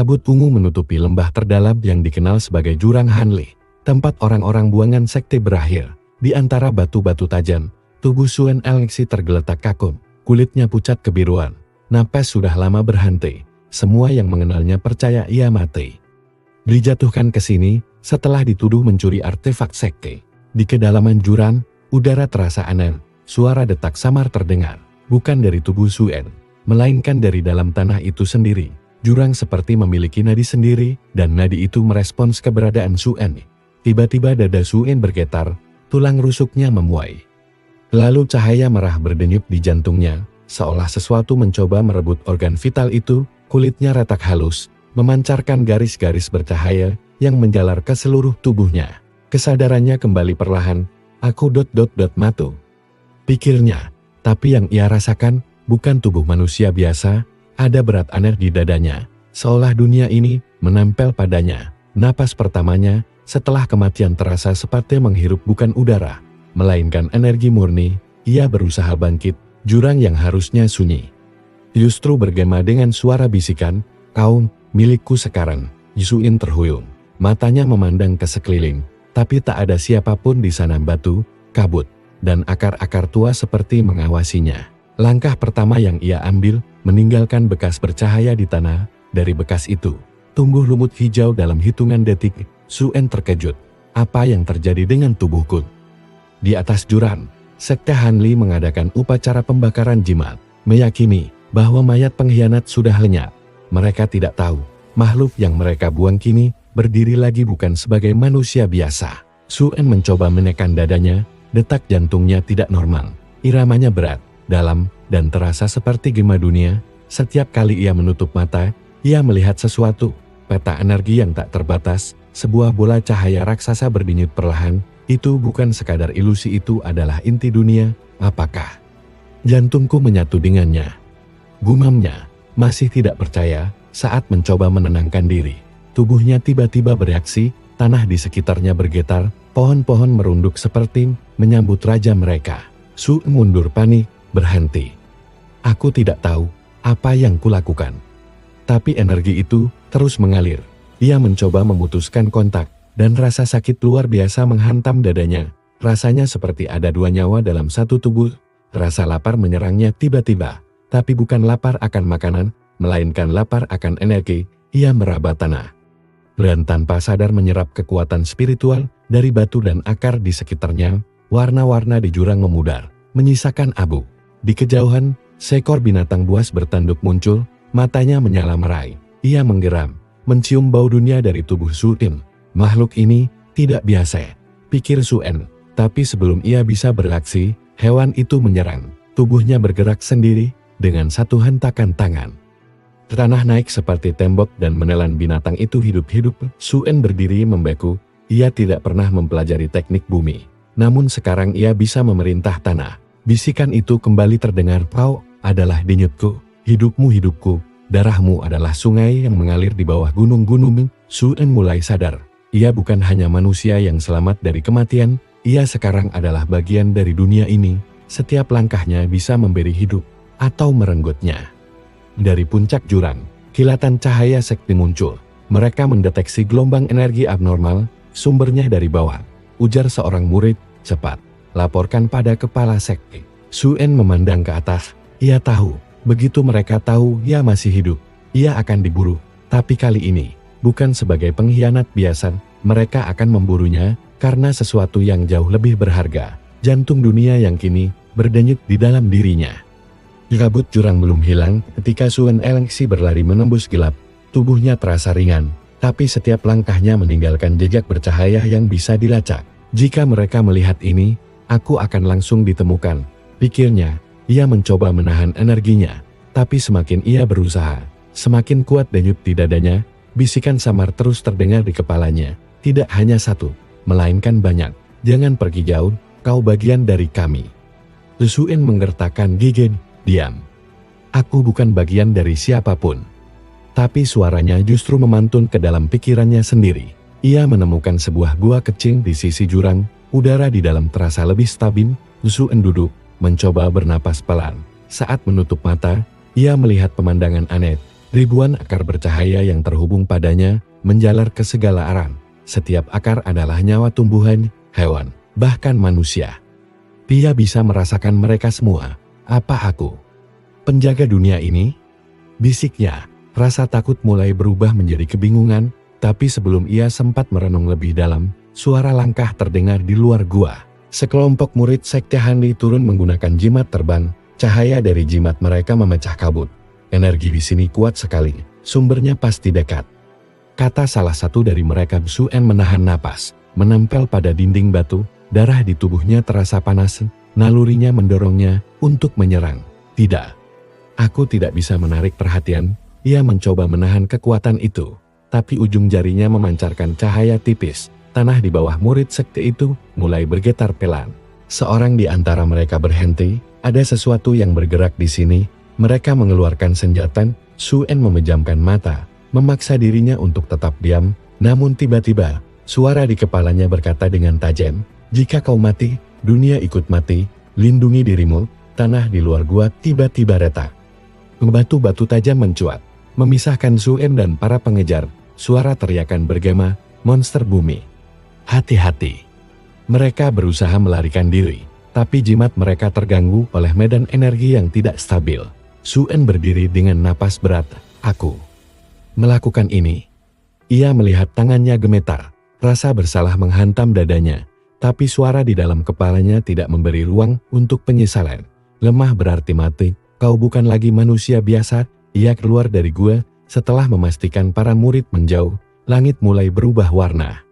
Kabut ungu menutupi lembah terdalam yang dikenal sebagai Jurang Hanli, tempat orang-orang buangan sekte berakhir. Di antara batu-batu tajam, tubuh Suen Elengsi tergeletak kaku, kulitnya pucat kebiruan. Napas sudah lama berhenti, semua yang mengenalnya percaya ia mati. Dijatuhkan ke sini setelah dituduh mencuri artefak sekte. Di kedalaman jurang, udara terasa aneh, suara detak samar terdengar, bukan dari tubuh Suen, melainkan dari dalam tanah itu sendiri. Jurang seperti memiliki nadi sendiri, dan nadi itu merespons keberadaan Suen. Tiba-tiba dada Suen bergetar, tulang rusuknya memuai. Lalu cahaya merah berdenyut di jantungnya, seolah sesuatu mencoba merebut organ vital itu. Kulitnya retak halus, memancarkan garis-garis bercahaya yang menjalar ke seluruh tubuhnya. Kesadarannya kembali perlahan. Aku matu, pikirnya, tapi yang ia rasakan bukan tubuh manusia biasa. Ada berat aneh di dadanya, seolah dunia ini menempel padanya. Napas pertamanya setelah kematian terasa seperti menghirup bukan udara, melainkan energi murni. Ia berusaha bangkit, jurang yang harusnya sunyi justru bergema dengan suara bisikan, "Kau milikku sekarang." Suen terhuyung, matanya memandang ke sekeliling, tapi tak ada siapapun di sana. Batu, kabut, dan akar-akar tua seperti mengawasinya. Langkah pertama yang ia ambil, meninggalkan bekas bercahaya di tanah. Dari bekas itu, tumbuh lumut hijau dalam hitungan detik. Suen terkejut. Apa yang terjadi dengan tubuhku? Di atas jurang, sekte Hanli mengadakan upacara pembakaran jimat, meyakini bahwa mayat pengkhianat sudah lenyap. Mereka tidak tahu, makhluk yang mereka buang kini berdiri lagi bukan sebagai manusia biasa. Suen mencoba menekan dadanya, detak jantungnya tidak normal, iramanya berat, dalam, dan terasa seperti gema dunia. Setiap kali ia menutup mata, ia melihat sesuatu, peta energi yang tak terbatas, sebuah bola cahaya raksasa berdenyut perlahan. Itu bukan sekadar ilusi, itu adalah inti dunia. Apakah? Jantungku menyatu dengannya, gumamnya, masih tidak percaya. Saat mencoba menenangkan diri, tubuhnya tiba-tiba bereaksi, tanah di sekitarnya bergetar, pohon-pohon merunduk seperti menyambut raja mereka. Suen mundur panik, berhenti. Aku tidak tahu apa yang kulakukan. Tapi energi itu terus mengalir. Ia mencoba memutuskan kontak, dan rasa sakit luar biasa menghantam dadanya. Rasanya seperti ada dua nyawa dalam satu tubuh. Rasa lapar menyerangnya tiba-tiba, tapi bukan lapar akan makanan, melainkan lapar akan energi. Ia meraba tanah, dan tanpa sadar menyerap kekuatan spiritual dari batu dan akar di sekitarnya. Warna-warna di jurang memudar, menyisakan abu. Di kejauhan, seekor binatang buas bertanduk muncul, matanya menyala merai. Ia menggeram, mencium bau dunia dari tubuh Suen. Makhluk ini tidak biasa, pikir Suen. Tapi sebelum ia bisa bereaksi, hewan itu menyerang. Tubuhnya bergerak sendiri dengan satu hentakan tangan. Tanah naik seperti tembok dan menelan binatang itu hidup-hidup. Suen berdiri membeku. Ia tidak pernah mempelajari teknik bumi, namun sekarang ia bisa memerintah tanah. Bisikan itu kembali terdengar, "Kau adalah denyutku, hidupmu hidupku, darahmu adalah sungai yang mengalir di bawah gunung-gunung." Suen mulai sadar, ia bukan hanya manusia yang selamat dari kematian, ia sekarang adalah bagian dari dunia ini. Setiap langkahnya bisa memberi hidup atau merenggutnya. Dari puncak jurang, kilatan cahaya sekti muncul. Mereka mendeteksi gelombang energi abnormal, sumbernya dari bawah. Ujar seorang murid, "Cepat, laporkan pada kepala sekte." Suen memandang ke atas. Ia tahu, begitu mereka tahu ia masih hidup, ia akan diburu. Tapi kali ini, bukan sebagai pengkhianat biasa, mereka akan memburunya karena sesuatu yang jauh lebih berharga. Jantung dunia yang kini berdenyut di dalam dirinya. Kabut jurang belum hilang ketika Suen Elengsi berlari menembus gelap. Tubuhnya terasa ringan, tapi setiap langkahnya meninggalkan jejak bercahaya yang bisa dilacak. Jika mereka melihat ini, aku akan langsung ditemukan, pikirnya. Ia mencoba menahan energinya, tapi semakin ia berusaha, semakin kuat denyut di dadanya. Bisikan samar terus terdengar di kepalanya. Tidak hanya satu, melainkan banyak. "Jangan pergi jauh, kau bagian dari kami." Suen menggertakkan gigi. "Diam. Aku bukan bagian dari siapapun." Tapi suaranya justru memantun ke dalam pikirannya sendiri. Ia menemukan sebuah gua kecil di sisi jurang. Udara di dalam terasa lebih stabil. Suen duduk, mencoba bernapas pelan. Saat menutup mata, ia melihat pemandangan aneh. Ribuan akar bercahaya yang terhubung padanya menjalar ke segala arah. Setiap akar adalah nyawa tumbuhan, hewan, bahkan manusia. Dia bisa merasakan mereka semua. Apa aku penjaga dunia ini? Bisiknya. Rasa takut mulai berubah menjadi kebingungan, tapi sebelum ia sempat merenung lebih dalam, suara langkah terdengar di luar gua. Sekelompok murid Sekte Hanli turun menggunakan jimat terbang. Cahaya dari jimat mereka memecah kabut. Energi di sini kuat sekali, sumbernya pasti dekat. Kata salah satu dari mereka. Suen menahan napas, menempel pada dinding batu, darah di tubuhnya terasa panas, nalurinya mendorongnya untuk menyerang. Tidak, aku tidak bisa menarik perhatian. Ia mencoba menahan kekuatan itu, tapi ujung jarinya memancarkan cahaya tipis. Tanah di bawah murid sekte itu mulai bergetar pelan. Seorang di antara mereka berhenti. Ada sesuatu yang bergerak di sini. Mereka mengeluarkan senjata. Suen memejamkan mata, memaksa dirinya untuk tetap diam. Namun tiba-tiba, suara di kepalanya berkata dengan tajam, "Jika kau mati, dunia ikut mati. Lindungi dirimu." Tanah di luar gua tiba-tiba retak. Batu-batu tajam mencuat, memisahkan Suen dan para pengejar. Suara teriakan bergema, "Monster bumi! Hati-hati!" Mereka berusaha melarikan diri, tapi jimat mereka terganggu oleh medan energi yang tidak stabil. Suen berdiri dengan napas berat. "Aku melakukan ini." Ia melihat tangannya gemetar, rasa bersalah menghantam dadanya, tapi suara di dalam kepalanya tidak memberi ruang untuk penyesalan. "Lemah berarti mati, kau bukan lagi manusia biasa." Ia keluar dari gua. Setelah memastikan para murid menjauh, langit mulai berubah warna.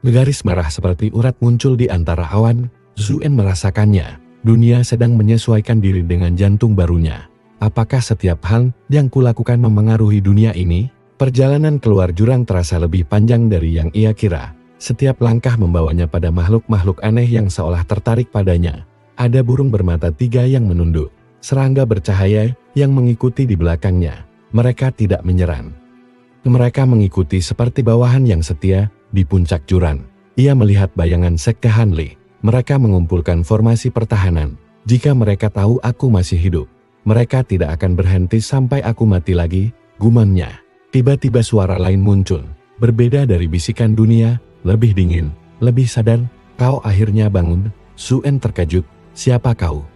Garis merah seperti urat muncul di antara awan. Suen merasakannya. Dunia sedang menyesuaikan diri dengan jantung barunya. Apakah setiap hal yang kulakukan memengaruhi dunia ini? Perjalanan keluar jurang terasa lebih panjang dari yang ia kira. Setiap langkah membawanya pada makhluk-makhluk aneh yang seolah tertarik padanya. Ada burung bermata tiga yang menunduk. Serangga bercahaya yang mengikuti di belakangnya. Mereka tidak menyerang. Mereka mengikuti seperti bawahan yang setia di puncak jurang. Ia melihat bayangan Sekte Hanli. Mereka mengumpulkan formasi pertahanan. "Jika mereka tahu aku masih hidup, mereka tidak akan berhenti sampai aku mati lagi," gumannya. Tiba-tiba suara lain muncul. Berbeda dari bisikan dunia, lebih dingin, lebih sadar. "Kau akhirnya bangun." Suen terkejut. "Siapa kau?"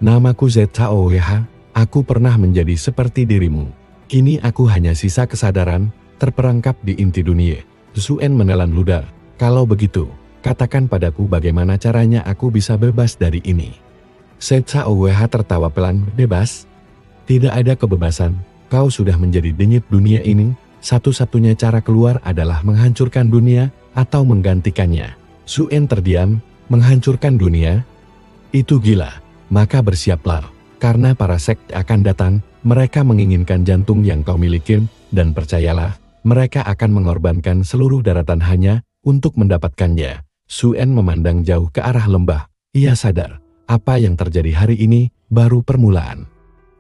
"Namaku ZHOWH, aku pernah menjadi seperti dirimu. Kini aku hanya sisa kesadaran, terperangkap di inti dunia." Suen menelan ludah. "Kalau begitu, katakan padaku bagaimana caranya aku bisa bebas dari ini." ZHOWH tertawa pelan. "Bebas? Tidak ada kebebasan, kau sudah menjadi denyut dunia ini. Satu-satunya cara keluar adalah menghancurkan dunia atau menggantikannya." Suen terdiam. "Menghancurkan dunia? Itu gila. Maka bersiaplah, karena para sekte akan datang. Mereka menginginkan jantung yang kau miliki, dan percayalah, mereka akan mengorbankan seluruh daratan hanya untuk mendapatkannya." Suen memandang jauh ke arah lembah. Ia sadar, apa yang terjadi hari ini baru permulaan.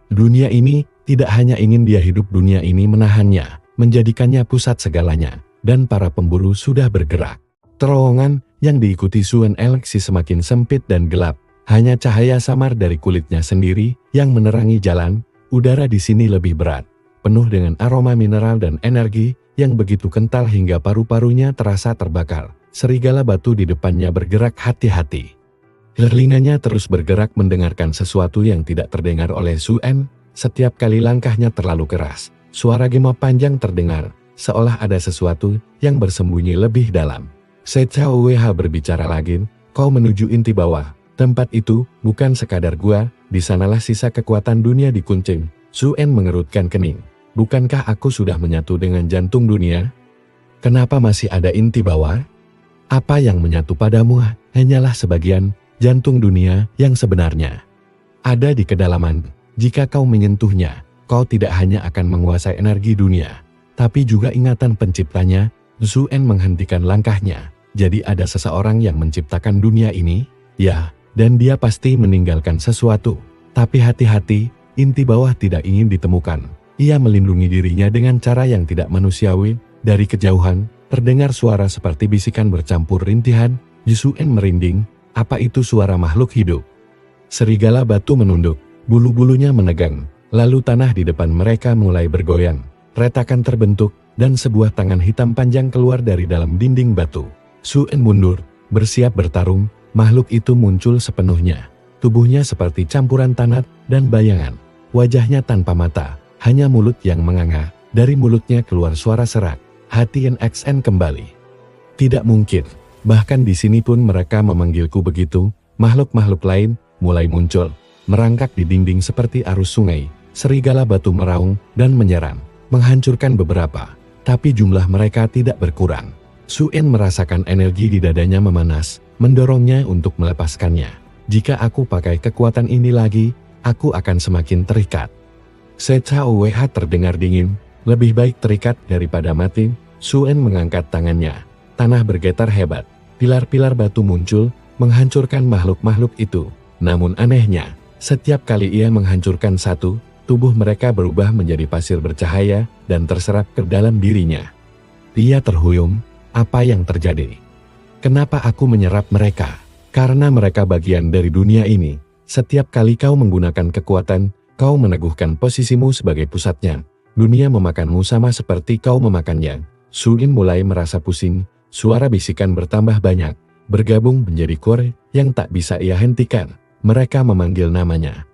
Dunia ini tidak hanya ingin dia hidup, dunia ini menahannya, menjadikannya pusat segalanya, dan para pemburu sudah bergerak. Terowongan yang diikuti Suen Elxi semakin sempit dan gelap. Hanya cahaya samar dari kulitnya sendiri yang menerangi jalan. Udara di sini lebih berat, penuh dengan aroma mineral dan energi yang begitu kental hingga paru-parunya terasa terbakar. Serigala batu di depannya bergerak hati-hati. Telinganya terus bergerak mendengarkan sesuatu yang tidak terdengar oleh Suen. Setiap kali langkahnya terlalu keras, suara gema panjang terdengar, seolah ada sesuatu yang bersembunyi lebih dalam. ZHOWH berbicara lagi. "Kau menuju inti bawah. Tempat itu bukan sekadar gua, di sanalah sisa kekuatan dunia dikuncing." Suen mengerutkan kening. "Bukankah aku sudah menyatu dengan jantung dunia? Kenapa masih ada inti bawah? Apa yang menyatu padamu hanyalah sebagian jantung dunia yang sebenarnya. Ada di kedalaman. Jika kau menyentuhnya, kau tidak hanya akan menguasai energi dunia, tapi juga ingatan penciptanya." Suen menghentikan langkahnya. "Jadi ada seseorang yang menciptakan dunia ini?" "Ya. Dan dia pasti meninggalkan sesuatu. Tapi hati-hati, inti bawah tidak ingin ditemukan." Ia melindungi dirinya dengan cara yang tidak manusiawi. Dari kejauhan, terdengar suara seperti bisikan bercampur rintihan. Suen merinding. Apa itu suara makhluk hidup? Serigala batu menunduk, bulu-bulunya menegang. Lalu tanah di depan mereka mulai bergoyang, retakan terbentuk, dan sebuah tangan hitam panjang keluar dari dalam dinding batu. Suen mundur, bersiap bertarung. Makhluk itu muncul sepenuhnya. Tubuhnya seperti campuran tanah dan bayangan. Wajahnya tanpa mata, hanya mulut yang menganga. Dari mulutnya keluar suara serak. Hati NXN kembali. Tidak mungkin. Bahkan di sini pun mereka memanggilku begitu. Makhluk-makhluk lain mulai muncul, merangkak di dinding seperti arus sungai. Serigala batu meraung dan menyerang, menghancurkan beberapa. Tapi jumlah mereka tidak berkurang. Suen merasakan energi di dadanya memanas, mendorongnya untuk melepaskannya. Jika aku pakai kekuatan ini lagi, aku akan semakin terikat. Secawh terdengar dingin, lebih baik terikat daripada mati. Suen mengangkat tangannya. Tanah bergetar hebat. Pilar-pilar batu muncul, menghancurkan makhluk-makhluk itu. Namun anehnya, setiap kali ia menghancurkan satu, tubuh mereka berubah menjadi pasir bercahaya dan terserap ke dalam dirinya. Dia terhuyung, apa yang terjadi? Kenapa aku menyerap mereka? Karena mereka bagian dari dunia ini. Setiap kali kau menggunakan kekuatan, kau meneguhkan posisimu sebagai pusatnya. Dunia memakanmu sama seperti kau memakannya. Suen mulai merasa pusing, suara bisikan bertambah banyak, bergabung menjadi kor yang tak bisa ia hentikan. Mereka memanggil namanya.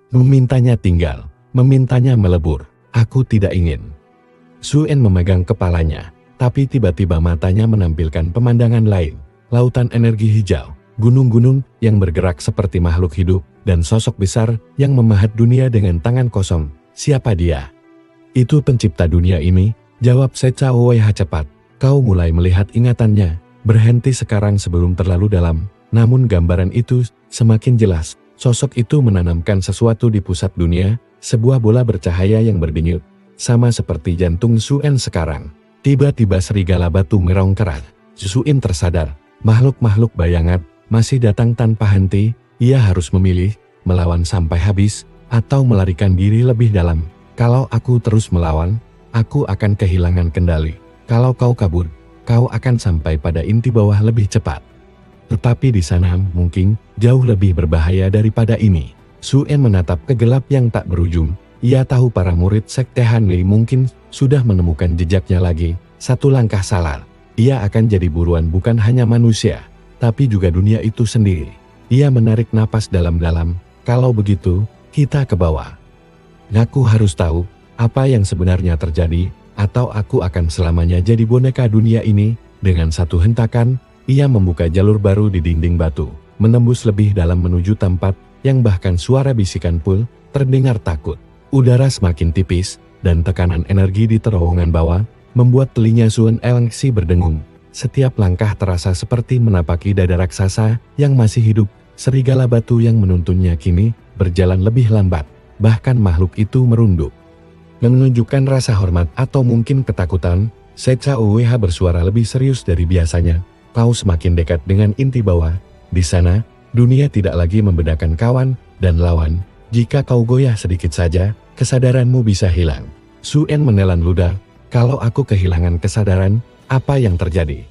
Memintanya tinggal. Memintanya melebur. Aku tidak ingin. Suen memegang kepalanya, tapi tiba-tiba matanya menampilkan pemandangan lain. Lautan energi hijau, gunung-gunung yang bergerak seperti makhluk hidup, dan sosok besar yang memahat dunia dengan tangan kosong. Siapa dia? Itu pencipta dunia ini, jawab Secawh cepat. Kau mulai melihat ingatannya. Berhenti sekarang sebelum terlalu dalam. Namun gambaran itu semakin jelas. Sosok itu menanamkan sesuatu di pusat dunia. Sebuah bola bercahaya yang berdenyut, sama seperti jantung Suen sekarang. Tiba-tiba serigala batu meraung keras. Suen tersadar, makhluk-makhluk bayangan masih datang tanpa henti. Ia harus memilih, melawan sampai habis, atau melarikan diri lebih dalam. Kalau aku terus melawan, aku akan kehilangan kendali. Kalau kau kabur, kau akan sampai pada inti bawah lebih cepat. Tetapi di sana mungkin jauh lebih berbahaya daripada ini. Suen menatap ke gelap yang tak berujung. Ia tahu para murid Sekte Hanli mungkin sudah menemukan jejaknya lagi. Satu langkah salah, ia akan jadi buruan bukan hanya manusia, tapi juga dunia itu sendiri. Ia menarik napas dalam-dalam. Kalau begitu, kita ke bawah. Aku harus tahu apa yang sebenarnya terjadi, atau aku akan selamanya jadi boneka dunia ini. Dengan satu hentakan, ia membuka jalur baru di dinding batu, menembus lebih dalam menuju tempat yang bahkan suara bisikan pun terdengar takut. Udara semakin tipis, dan tekanan energi di terowongan bawah membuat telinga Suen Elengsi berdengung. Setiap langkah terasa seperti menapaki dada raksasa yang masih hidup. Serigala batu yang menuntunnya kini berjalan lebih lambat, bahkan makhluk itu merunduk. Menunjukkan rasa hormat atau mungkin ketakutan, Secawh bersuara lebih serius dari biasanya. Kau semakin dekat dengan inti bawah. Di sana, dunia tidak lagi membedakan kawan dan lawan. Jika kau goyah sedikit saja, kesadaranmu bisa hilang. Suen menelan ludah. Kalau aku kehilangan kesadaran, apa yang terjadi?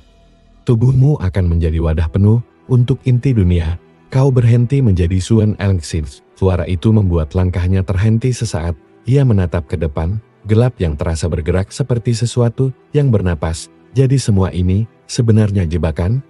Tubuhmu akan menjadi wadah penuh untuk inti dunia. Kau berhenti menjadi Suen Elengsi. Suara itu membuat langkahnya terhenti sesaat. Ia menatap ke depan, gelap yang terasa bergerak seperti sesuatu yang bernapas. Jadi semua ini sebenarnya jebakan?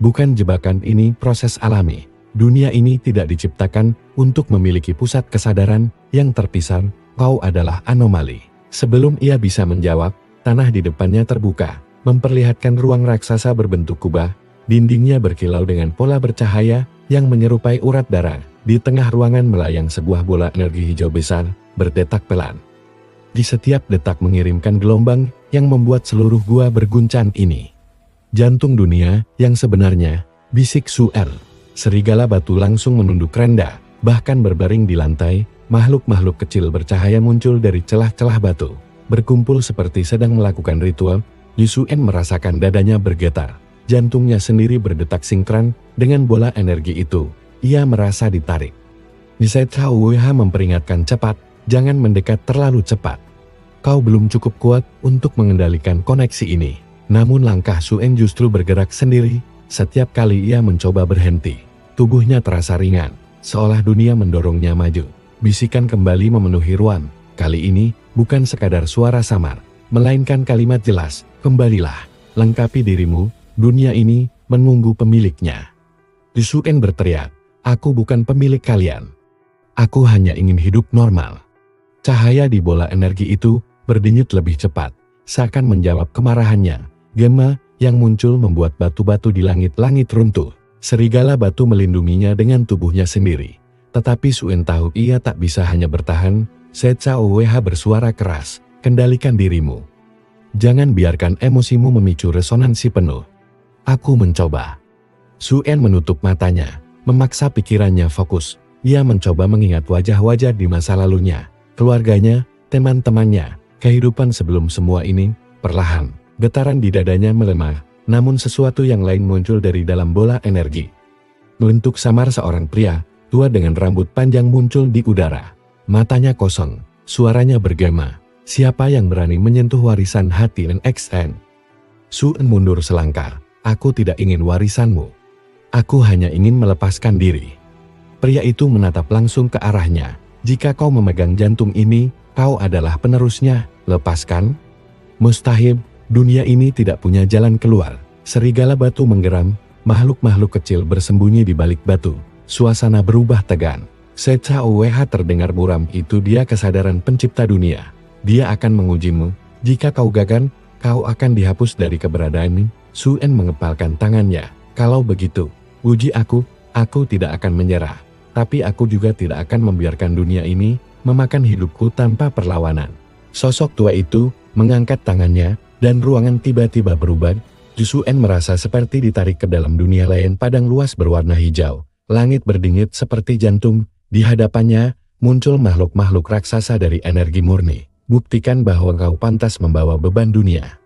Bukan jebakan, ini proses alami. Dunia ini tidak diciptakan untuk memiliki pusat kesadaran yang terpisah. Kau adalah anomali. Sebelum ia bisa menjawab, tanah di depannya terbuka, memperlihatkan ruang raksasa berbentuk kubah. Dindingnya berkilau dengan pola bercahaya yang menyerupai urat darah. Di tengah ruangan melayang sebuah bola energi hijau besar, berdetak pelan. Di setiap detak mengirimkan gelombang yang membuat seluruh gua berguncang ini. Jantung dunia yang sebenarnya, bisik Suen. Serigala batu langsung menunduk rendah, bahkan berbaring di lantai. Makhluk-makhluk kecil bercahaya muncul dari celah-celah batu, berkumpul seperti sedang melakukan ritual. Suen merasakan dadanya bergetar, jantungnya sendiri berdetak sinkron dengan bola energi itu. Ia merasa ditarik. Secawh memperingatkan cepat, jangan mendekat terlalu cepat. Kau belum cukup kuat untuk mengendalikan koneksi ini. Namun langkah Suen justru bergerak sendiri. Setiap kali ia mencoba berhenti, tubuhnya terasa ringan, seolah dunia mendorongnya maju. Bisikan kembali memenuhi ruang. Kali ini, bukan sekadar suara samar, melainkan kalimat jelas, kembalilah, lengkapi dirimu, dunia ini menunggu pemiliknya. Suen berteriak, aku bukan pemilik kalian. Aku hanya ingin hidup normal. Cahaya di bola energi itu berdenyut lebih cepat, seakan menjawab kemarahannya. Gema yang muncul membuat batu-batu di langit-langit runtuh. Serigala batu melindunginya dengan tubuhnya sendiri. Tetapi Suen tahu ia tak bisa hanya bertahan. Setsa OWH bersuara keras, kendalikan dirimu. Jangan biarkan emosimu memicu resonansi penuh. Aku mencoba. Suen menutup matanya, memaksa pikirannya fokus. Ia mencoba mengingat wajah-wajah di masa lalunya, keluarganya, teman-temannya, kehidupan sebelum semua ini. Perlahan, getaran di dadanya melemah, namun sesuatu yang lain muncul dari dalam bola energi. Bentuk samar seorang pria, tua dengan rambut panjang muncul di udara. Matanya kosong, suaranya bergema. Siapa yang berani menyentuh warisan hati NXN? Suen mundur selangkah. Aku tidak ingin warisanmu. Aku hanya ingin melepaskan diri. Pria itu menatap langsung ke arahnya. Jika kau memegang jantung ini, kau adalah penerusnya. Lepaskan? Mustahil, dunia ini tidak punya jalan keluar. Serigala batu menggeram, makhluk-makhluk kecil bersembunyi di balik batu. Suasana berubah tegang. Setsa OWH terdengar buram, itu dia kesadaran pencipta dunia. Dia akan mengujimu. Jika kau gagal, kau akan dihapus dari keberadaanmu. Suen mengepalkan tangannya. Kalau begitu, uji aku tidak akan menyerah. Tapi aku juga tidak akan membiarkan dunia ini memakan hidupku tanpa perlawanan. Sosok tua itu mengangkat tangannya, dan ruangan tiba-tiba berubah. Suen merasa seperti ditarik ke dalam dunia lain. Padang luas berwarna hijau. Langit berdingit seperti jantung. Di hadapannya, muncul makhluk-makhluk raksasa dari energi murni. Buktikan bahwa kau pantas membawa beban dunia.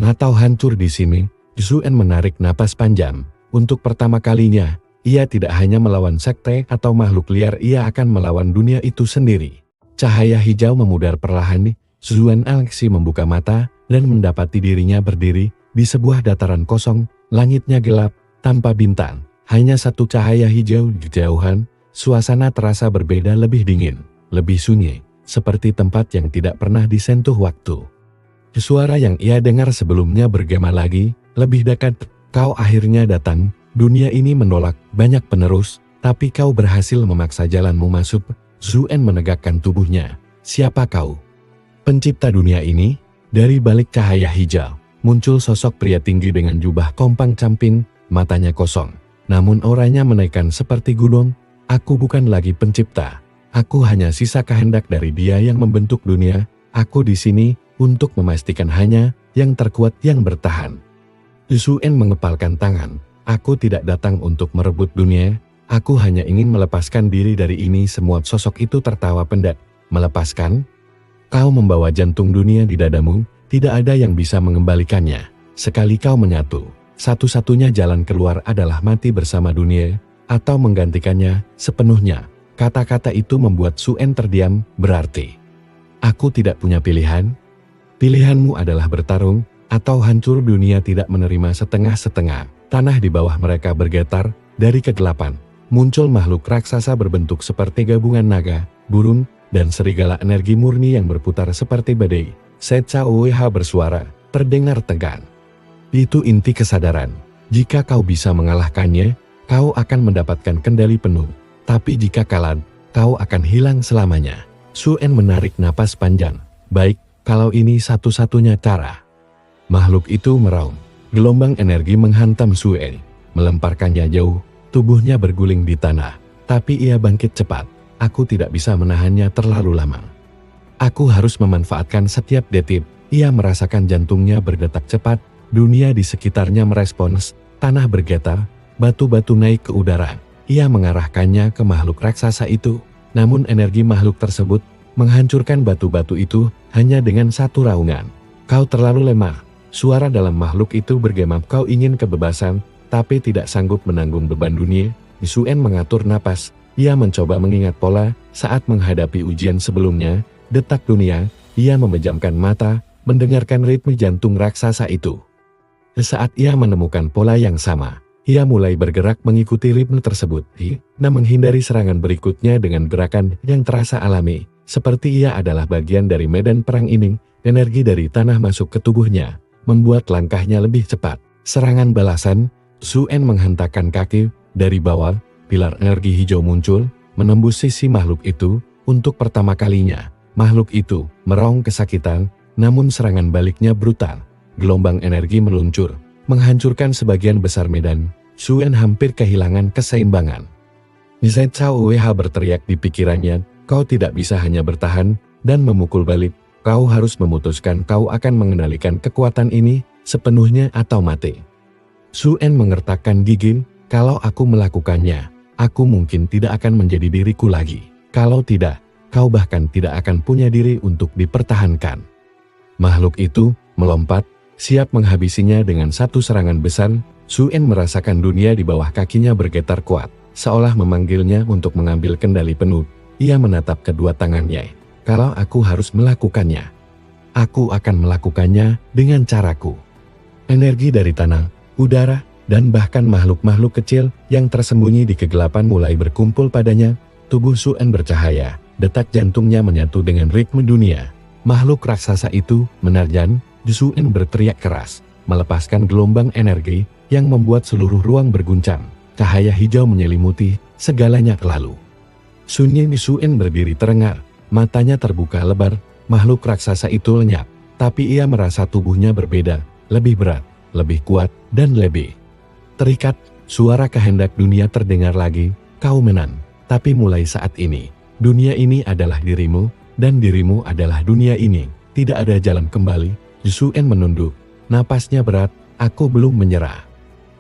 Atau hancur di sini. Suen menarik napas panjang. Untuk pertama kalinya, ia tidak hanya melawan sekte atau makhluk liar, ia akan melawan dunia itu sendiri. Cahaya hijau memudar perlahan. Suen Alexi membuka mata dan mendapati dirinya berdiri di sebuah dataran kosong. Langitnya gelap, tanpa bintang. Hanya satu cahaya hijau di kejauhan. Suasana terasa berbeda, lebih dingin, lebih sunyi, seperti tempat yang tidak pernah disentuh waktu. Suara yang ia dengar sebelumnya bergema lagi, lebih dekat. Kau akhirnya datang, dunia ini menolak banyak penerus, tapi kau berhasil memaksa jalanmu masuk. Suen menegakkan tubuhnya. Siapa kau? Pencipta dunia ini? Dari balik cahaya hijau, muncul sosok pria tinggi dengan jubah kompang camping, matanya kosong. Namun auranya menaikkan seperti gunung. Aku bukan lagi pencipta. Aku hanya sisa kehendak dari Dia yang membentuk dunia. Aku di sini untuk memastikan hanya yang terkuat yang bertahan. Suen mengepalkan tangan. Aku tidak datang untuk merebut dunia. Aku hanya ingin melepaskan diri dari ini semua. Sosok itu tertawa pendat. Melepaskan? Kau membawa jantung dunia di dadamu. Tidak ada yang bisa mengembalikannya. Sekali kau menyatu, satu-satunya jalan keluar adalah mati bersama dunia, atau menggantikannya sepenuhnya. Kata-kata itu membuat Suen terdiam. Berarti aku tidak punya pilihan? Pilihanmu adalah bertarung, atau hancur. Dunia tidak menerima setengah-setengah. Tanah di bawah mereka bergetar. Dari kegelapan, muncul makhluk raksasa berbentuk seperti gabungan naga, burung, dan serigala energi murni yang berputar seperti badai. Setsa OWH bersuara, terdengar tegang. Itu inti kesadaran. Jika kau bisa mengalahkannya, kau akan mendapatkan kendali penuh, tapi jika kalah, kau akan hilang selamanya. Suen menarik napas panjang. Baik, kalau ini satu-satunya cara. Makhluk itu meraung. Gelombang energi menghantam Suen, melemparkannya jauh. Tubuhnya berguling di tanah, tapi ia bangkit cepat. Aku tidak bisa menahannya terlalu lama. Aku harus memanfaatkan setiap detik. Ia merasakan jantungnya berdetak cepat. Dunia di sekitarnya merespons. Tanah bergetar. Batu-batu naik ke udara. Ia mengarahkannya ke makhluk raksasa itu. Namun energi makhluk tersebut menghancurkan batu-batu itu hanya dengan satu raungan. Kau terlalu lemah. Suara dalam makhluk itu bergema. Kau ingin kebebasan, tapi tidak sanggup menanggung beban dunia. Suen mengatur napas. Ia mencoba mengingat pola saat menghadapi ujian sebelumnya. Detak dunia. Ia memejamkan mata, mendengarkan ritme jantung raksasa itu. Saat ia menemukan pola yang sama, Ia mulai bergerak mengikuti ritme tersebut, dan menghindari serangan berikutnya dengan gerakan yang terasa alami, seperti ia adalah bagian dari medan perang ini. Energi dari tanah masuk ke tubuhnya, membuat langkahnya lebih cepat. Serangan balasan, Suen menghentakkan kaki dari bawah, pilar energi hijau muncul, menembus sisi makhluk itu. Untuk pertama kalinya, makhluk itu meraung kesakitan, namun serangan baliknya brutal. Gelombang energi meluncur, menghancurkan sebagian besar medan. Suen hampir kehilangan keseimbangan. Zhao Cao berteriak di pikirannya, kau tidak bisa hanya bertahan dan memukul balik. Kau harus memutuskan kau akan mengendalikan kekuatan ini sepenuhnya atau mati. Suen mengertakkan gigi, kalau aku melakukannya, aku mungkin tidak akan menjadi diriku lagi. Kalau tidak, kau bahkan tidak akan punya diri untuk dipertahankan. Makhluk itu melompat, siap menghabisinya dengan satu serangan besar. Suen merasakan dunia di bawah kakinya bergetar kuat, seolah memanggilnya untuk mengambil kendali penuh. Ia menatap kedua tangannya. Kalau aku harus melakukannya, aku akan melakukannya dengan caraku. Energi dari tanah, udara, dan bahkan makhluk-makhluk kecil yang tersembunyi di kegelapan mulai berkumpul padanya. Tubuh Suen bercahaya, detak jantungnya menyatu dengan ritme dunia. Makhluk raksasa itu menerjang. Suen berteriak keras, melepaskan gelombang energi yang membuat seluruh ruang berguncang. Cahaya hijau menyelimuti segalanya lalu. Suen berdiri terengah, matanya terbuka lebar. Makhluk raksasa itu lenyap, tapi ia merasa tubuhnya berbeda, lebih berat, lebih kuat, dan lebih terikat. Suara kehendak dunia terdengar lagi, kau menang, tapi mulai saat ini, dunia ini adalah dirimu, dan dirimu adalah dunia ini. Tidak ada jalan kembali. Suen menunduk, napasnya berat, aku belum menyerah.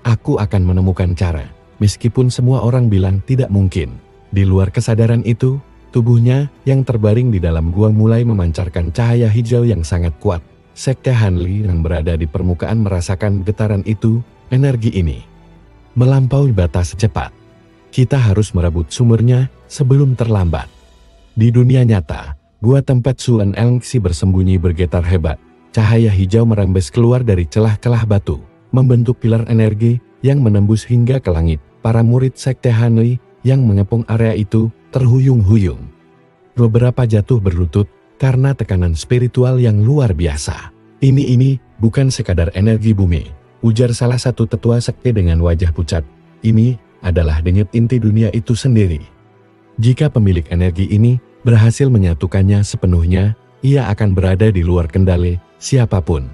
Aku akan menemukan cara, meskipun semua orang bilang tidak mungkin. Di luar kesadaran itu, tubuhnya yang terbaring di dalam gua mulai memancarkan cahaya hijau yang sangat kuat. Sekte Hanli yang berada di permukaan merasakan getaran itu. Energi ini melampaui batas cepat. Kita harus merebut sumbernya sebelum terlambat. Di dunia nyata, gua tempat Suen Elxi bersembunyi bergetar hebat. Cahaya hijau merembes keluar dari celah-celah batu, membentuk pilar energi yang menembus hingga ke langit. Para murid Sekte Hanli yang mengepung area itu terhuyung-huyung. Beberapa jatuh berlutut karena tekanan spiritual yang luar biasa. Ini bukan sekadar energi bumi, ujar salah satu tetua sekte dengan wajah pucat. Ini adalah denyut inti dunia itu sendiri. Jika pemilik energi ini berhasil menyatukannya sepenuhnya, ia akan berada di luar kendali siapapun.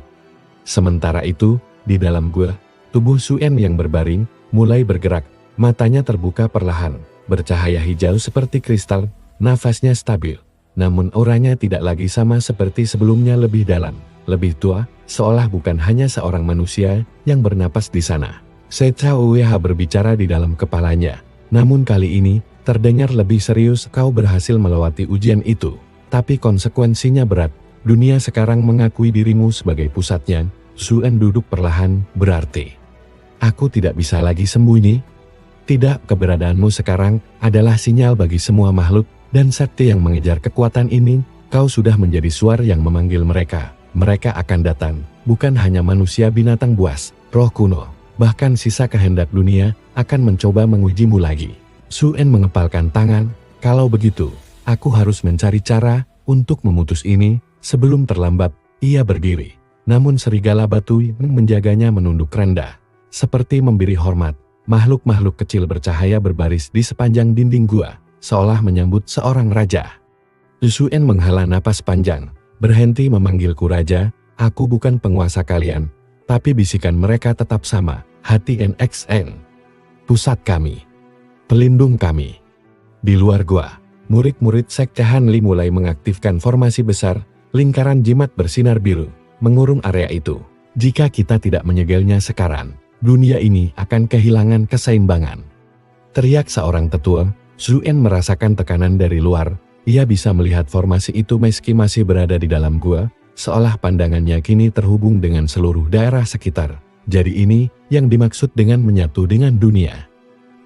Sementara itu, di dalam gua, tubuh Suen yang berbaring mulai bergerak, matanya terbuka perlahan, bercahaya hijau seperti kristal, nafasnya stabil, namun auranya tidak lagi sama seperti sebelumnya, lebih dalam, lebih tua, seolah bukan hanya seorang manusia yang bernapas di sana. Zhao berbicara di dalam kepalanya, namun kali ini terdengar lebih serius. Kau berhasil melewati ujian itu, tapi konsekuensinya berat. Dunia sekarang mengakui dirimu sebagai pusatnya. Suen duduk perlahan, berarti aku tidak bisa lagi sembunyi. Tidak, keberadaanmu sekarang adalah sinyal bagi semua makhluk dan sakti yang mengejar kekuatan ini. Kau sudah menjadi suara yang memanggil mereka. Mereka akan datang, bukan hanya manusia, binatang buas, roh kuno, bahkan sisa kehendak dunia akan mencoba mengujimu lagi. Suen mengepalkan tangan, kalau begitu, aku harus mencari cara untuk memutus ini sebelum terlambat. Ia berdiri, namun serigala batu yang menjaganya menunduk rendah, seperti memberi hormat. Makhluk-makhluk kecil bercahaya berbaris di sepanjang dinding gua, seolah menyambut seorang raja. Suen menghela napas panjang, berhenti memanggilku raja. Aku bukan penguasa kalian, tapi bisikan mereka tetap sama, hati NXN. Pusat kami, pelindung kami. Di luar gua, murid-murid Sekte Hanli mulai mengaktifkan formasi besar. Lingkaran jimat bersinar biru mengurung area itu. Jika kita tidak menyegelnya sekarang, dunia ini akan kehilangan keseimbangan. Teriak seorang tetua. Suen merasakan tekanan dari luar. Ia bisa melihat formasi itu meski masih berada di dalam gua, seolah pandangannya kini terhubung dengan seluruh daerah sekitar. Jadi ini yang dimaksud dengan menyatu dengan dunia.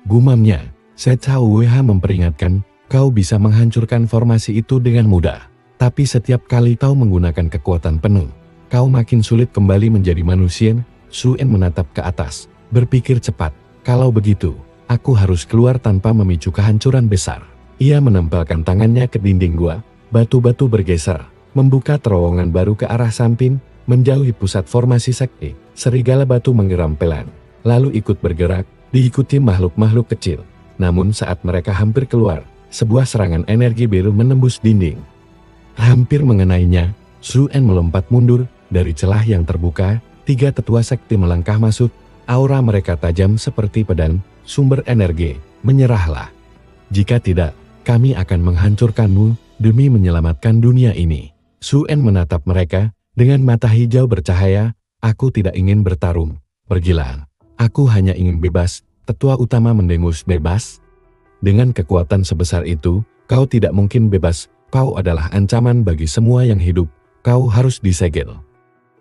Gumamnya, Zhao memperingatkan, kau bisa menghancurkan formasi itu dengan mudah. Tapi setiap kali kau menggunakan kekuatan penuh, kau makin sulit kembali menjadi manusia. Suen menatap ke atas, berpikir cepat. Kalau begitu, aku harus keluar tanpa memicu kehancuran besar. Ia menempelkan tangannya ke dinding gua. Batu-batu bergeser, membuka terowongan baru ke arah samping, menjauhi pusat formasi sakti. Serigala batu menggeram pelan, lalu ikut bergerak, diikuti makhluk-makhluk kecil. Namun saat mereka hampir keluar, sebuah serangan energi biru menembus dinding. Hampir mengenainya, Suen melompat mundur. Dari celah yang terbuka, 3 tetua sakti melangkah masuk. Aura mereka tajam seperti pedang, sumber energi. Menyerahlah. Jika tidak, kami akan menghancurkanmu demi menyelamatkan dunia ini. Suen menatap mereka dengan mata hijau bercahaya. Aku tidak ingin bertarung. Pergilah. Aku hanya ingin bebas. Tetua utama mendengus. Bebas? Dengan kekuatan sebesar itu, kau tidak mungkin bebas. Kau adalah ancaman bagi semua yang hidup. Kau harus disegel.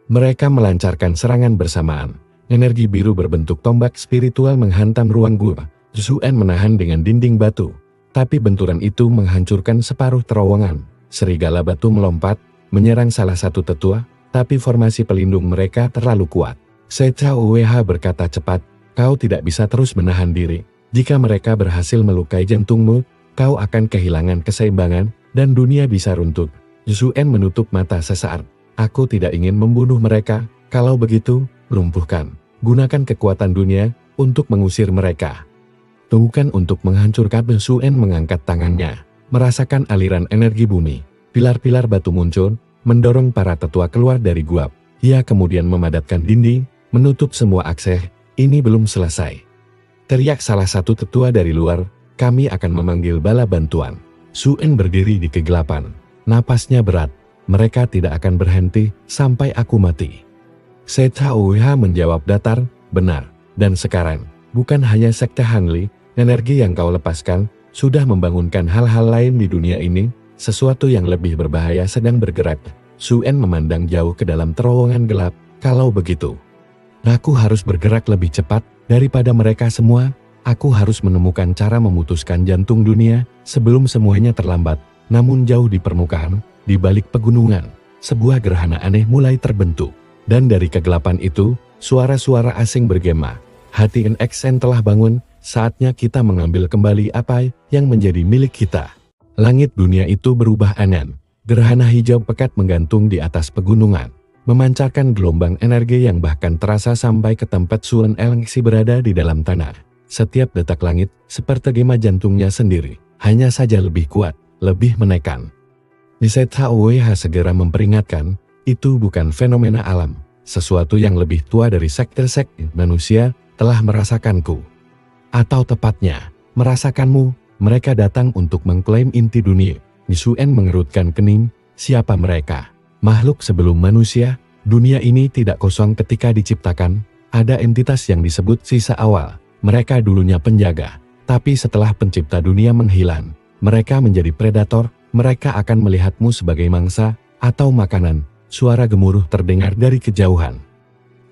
Mereka melancarkan serangan bersamaan. Energi biru berbentuk tombak spiritual menghantam ruang gua. Suen menahan dengan dinding batu. Tapi benturan itu menghancurkan separuh terowongan. Serigala batu melompat, menyerang salah satu tetua, tapi formasi pelindung mereka terlalu kuat. Secha UWH berkata cepat, kau tidak bisa terus menahan diri. Jika mereka berhasil melukai jantungmu, kau akan kehilangan keseimbangan, dan dunia bisa runtuh. Suen menutup mata sesaat. Aku tidak ingin membunuh mereka. Kalau begitu, lumpuhkan. Gunakan kekuatan dunia untuk mengusir mereka. Bukan untuk menghancurkan. Suen mengangkat tangannya, merasakan aliran energi bumi. Pilar-pilar batu muncul, mendorong para tetua keluar dari gua. Ia kemudian memadatkan dinding, menutup semua akses. Ini belum selesai. Teriak salah satu tetua dari luar, kami akan memanggil bala bantuan. Suen berdiri di kegelapan. Napasnya berat. Mereka tidak akan berhenti sampai aku mati. Secha UWH menjawab datar, benar. Dan sekarang, bukan hanya sekte Hanli, energi yang kau lepaskan sudah membangunkan hal-hal lain di dunia ini. Sesuatu yang lebih berbahaya sedang bergerak. Suen memandang jauh ke dalam terowongan gelap. Kalau begitu, aku harus bergerak lebih cepat daripada mereka semua. Aku harus menemukan cara memutuskan jantung dunia sebelum semuanya terlambat. Namun jauh di permukaan, di balik pegunungan, sebuah gerhana aneh mulai terbentuk. Dan dari kegelapan itu, suara-suara asing bergema. Hati NXN telah bangun, saatnya kita mengambil kembali apa yang menjadi milik kita. Langit dunia itu berubah angan. Gerhana hijau pekat menggantung di atas pegunungan, memancarkan gelombang energi yang bahkan terasa sampai ke tempat Suen Elengsi berada di dalam tanah. Setiap detak langit seperti gema jantungnya sendiri, hanya saja lebih kuat, lebih menekan. Secha UWH segera memperingatkan, itu bukan fenomena alam. Sesuatu yang lebih tua dari sekte-sekte manusia telah merasakanku. Atau tepatnya, merasakanmu. Mereka datang untuk mengklaim inti dunia. Suen mengerutkan kening. Siapa mereka? Makhluk sebelum manusia. Dunia ini tidak kosong ketika diciptakan. Ada entitas yang disebut sisa awal. Mereka dulunya penjaga. Tapi setelah pencipta dunia menghilang, mereka menjadi predator. Mereka akan melihatmu sebagai mangsa atau makanan. Suara gemuruh terdengar dari kejauhan.